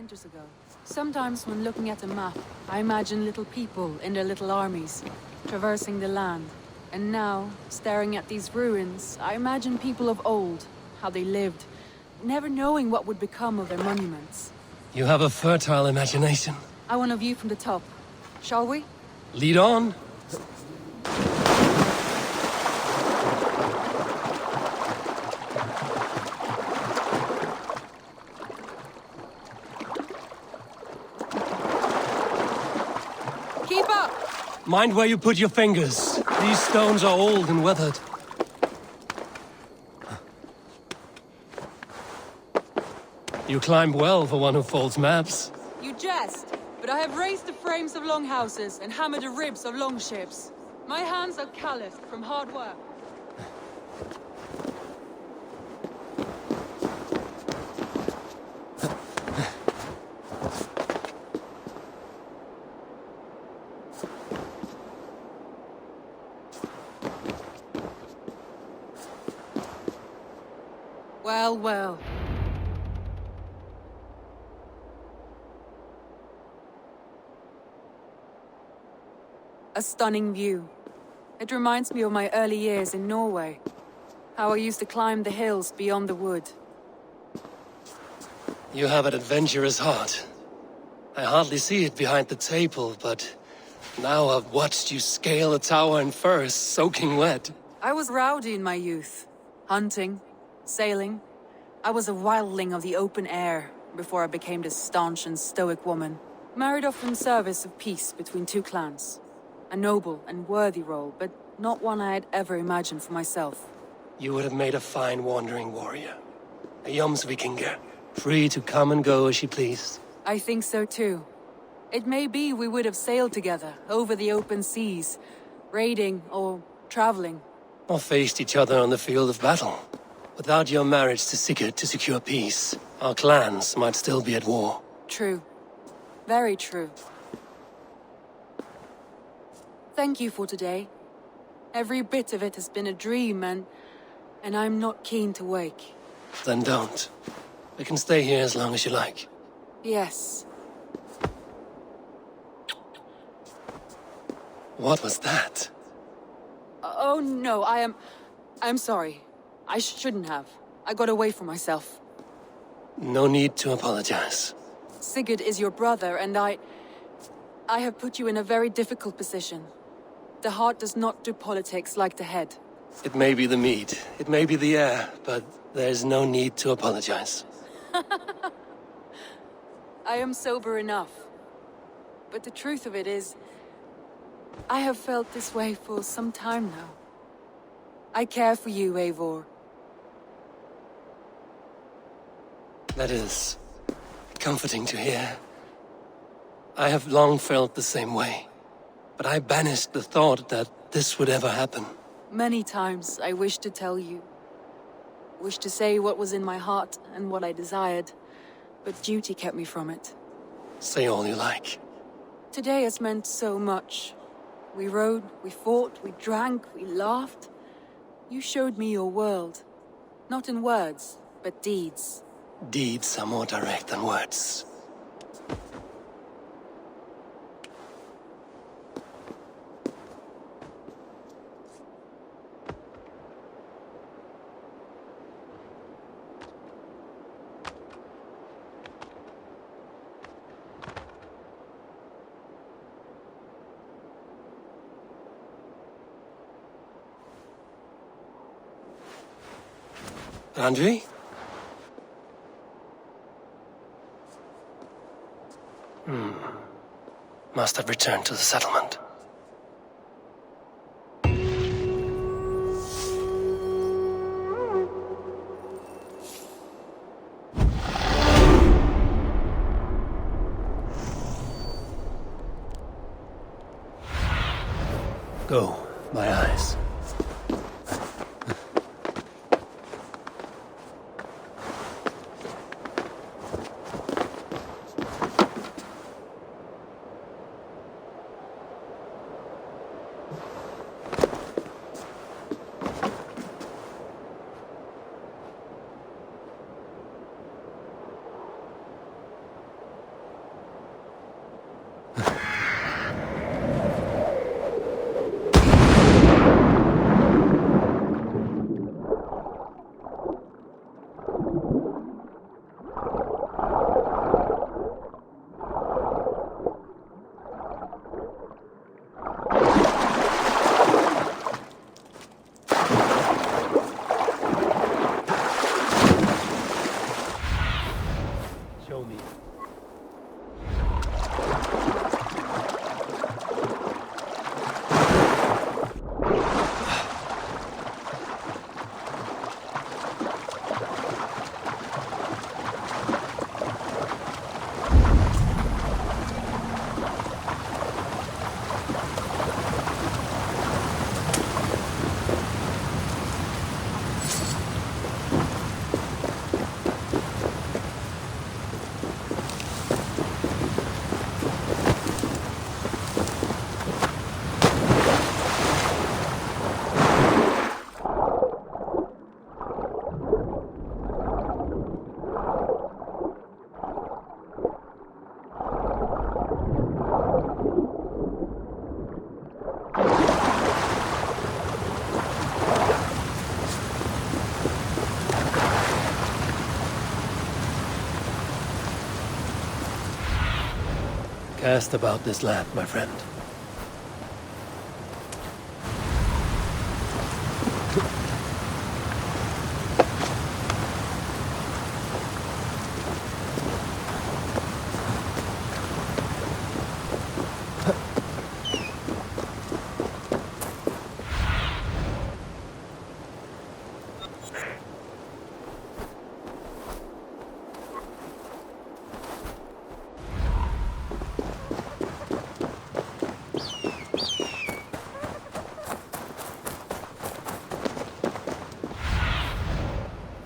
winters ago. Sometimes when looking at a map, I imagine little people in their little armies, traversing the land. And now, staring at these ruins, I imagine people of old, how they lived, never knowing what would become of their monuments. You have a fertile imagination. I want a view from the top. Shall we? Lead on. Keep up! Mind where you put your fingers. These stones are old and weathered. You climb well for one who folds maps. You jest, but I have raised the frames of longhouses and hammered the ribs of longships. My hands are calloused from hard work. Well, well. A stunning view. It reminds me of my early years in Norway. How I used to climb the hills beyond the wood. You have an adventurous heart. I hardly see it behind the table, but now I've watched you scale a tower in furs, soaking wet. I was rowdy in my youth. Hunting, sailing. I was a wildling of the open air before I became this staunch and stoic woman. Married off in service of peace between two clans. A noble and worthy role, but not one I had ever imagined for myself. You would have made a fine wandering warrior. A Jomsvikinger, free to come and go as she pleased. I think so too. It may be we would have sailed together over the open seas, raiding or traveling. Or faced each other on the field of battle. Without your marriage to Sigurd to secure peace, our clans might still be at war. True. Very true. Thank you for today. Every bit of it has been a dream, and I'm not keen to wake. Then don't. We can stay here as long as you like. Yes. What was that? Oh no, I'm sorry. I shouldn't have. I got away from myself. No need to apologize. Sigurd is your brother, and I have put you in a very difficult position. The heart does not do politics like the head. It may be the meat, it may be the air, but there's no need to apologize. I am sober enough. But the truth of it is, I have felt this way for some time now. I care for you, Eivor. That is comforting to hear. I have long felt the same way, but I banished the thought that this would ever happen. Many times I wished to tell you. Wished to say what was in my heart and what I desired, but duty kept me from it. Say all you like. Today has meant so much. We rode, we fought, we drank, we laughed. You showed me your world. Not in words, but deeds. Deeds are more direct than words. Andri? Must have returned to the settlement. Go, my eyes. Cast about this land, my friend.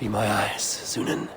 Be my eyes, Sunan.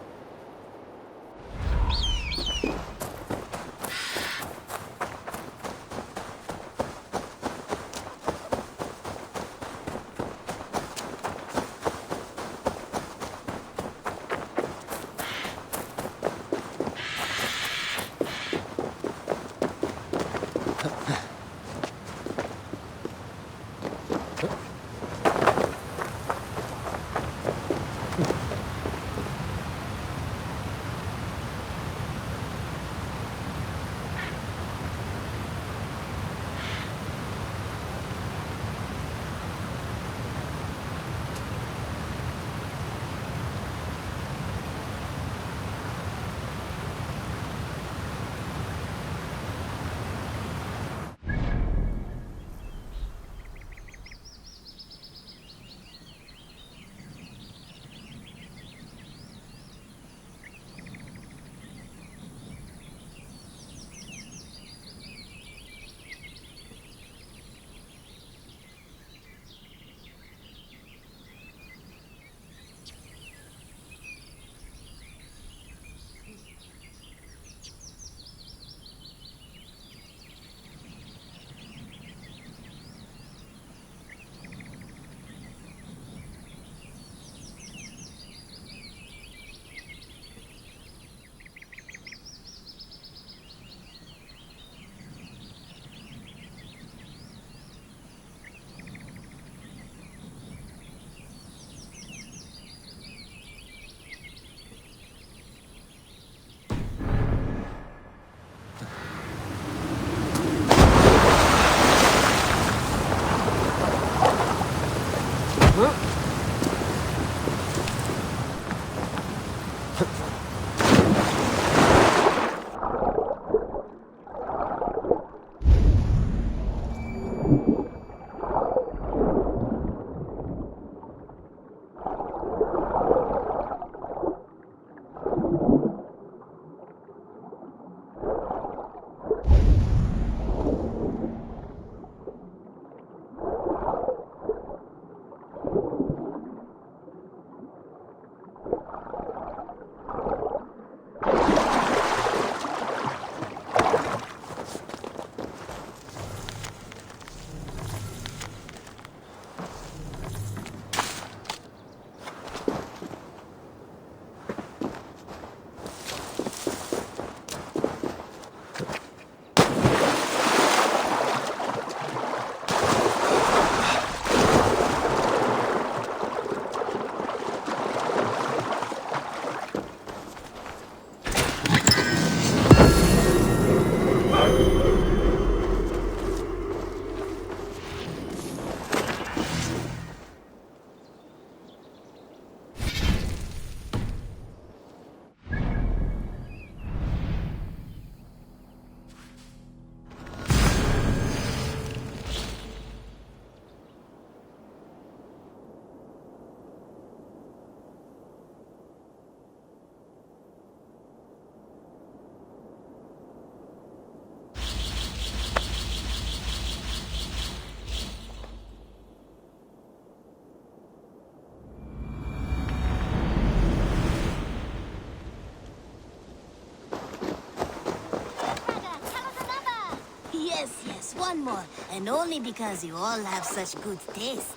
Yes, one more. And only because you all have such good taste.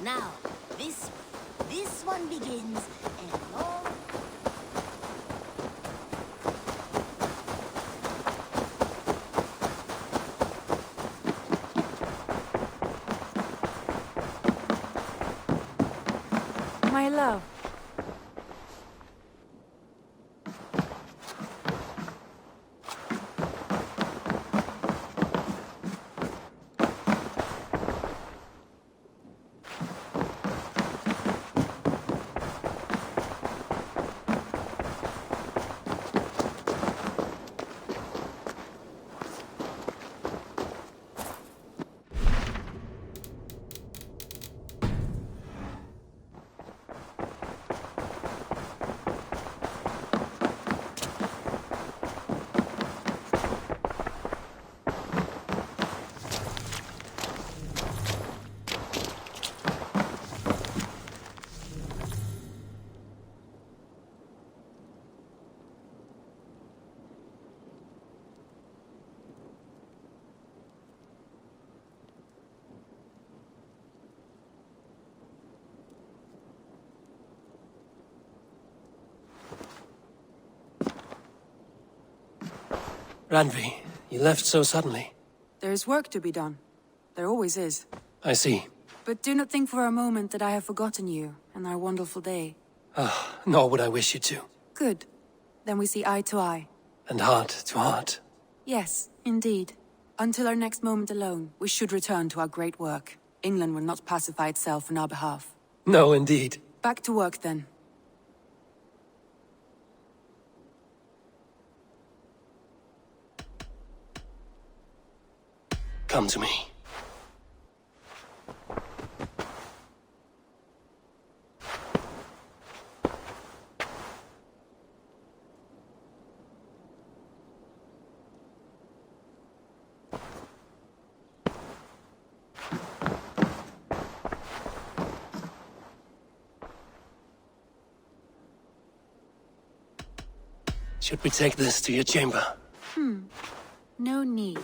Now, this one begins a long... My love. Randvi, you left so suddenly. There is work to be done. There always is. I see. But do not think for a moment that I have forgotten you and our wonderful day. Nor would I wish you to. Good. Then we see eye to eye. And heart to heart. Yes, indeed. Until our next moment alone, we should return to our great work. England will not pacify itself on our behalf. No, indeed. Back to work, then. Come to me. Should we take this to your chamber? No need.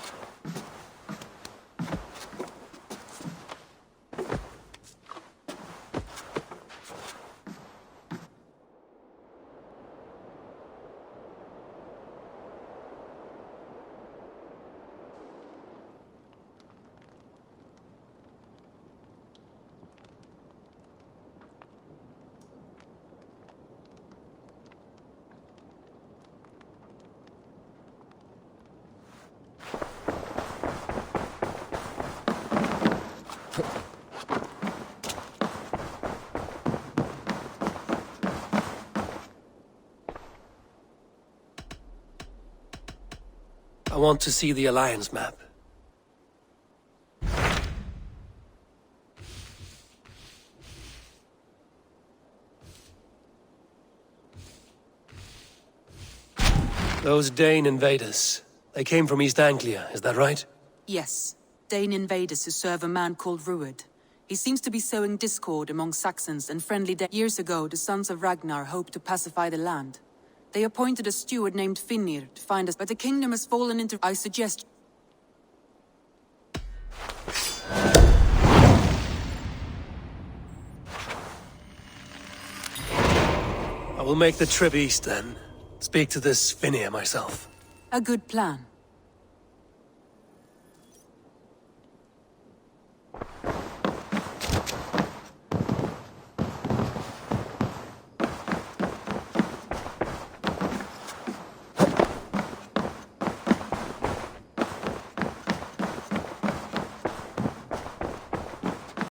I want to see the Alliance map. Those Dane invaders, they came from East Anglia, is that right? Yes. Dane invaders who serve a man called Rued. He seems to be sowing discord among Saxons and friendly Years ago, the sons of Ragnar hoped to pacify the land. They appointed a steward named Finnir to find us, but the kingdom has fallen into... I suggest... I will make the trip east then. Speak to this Finnir myself. A good plan.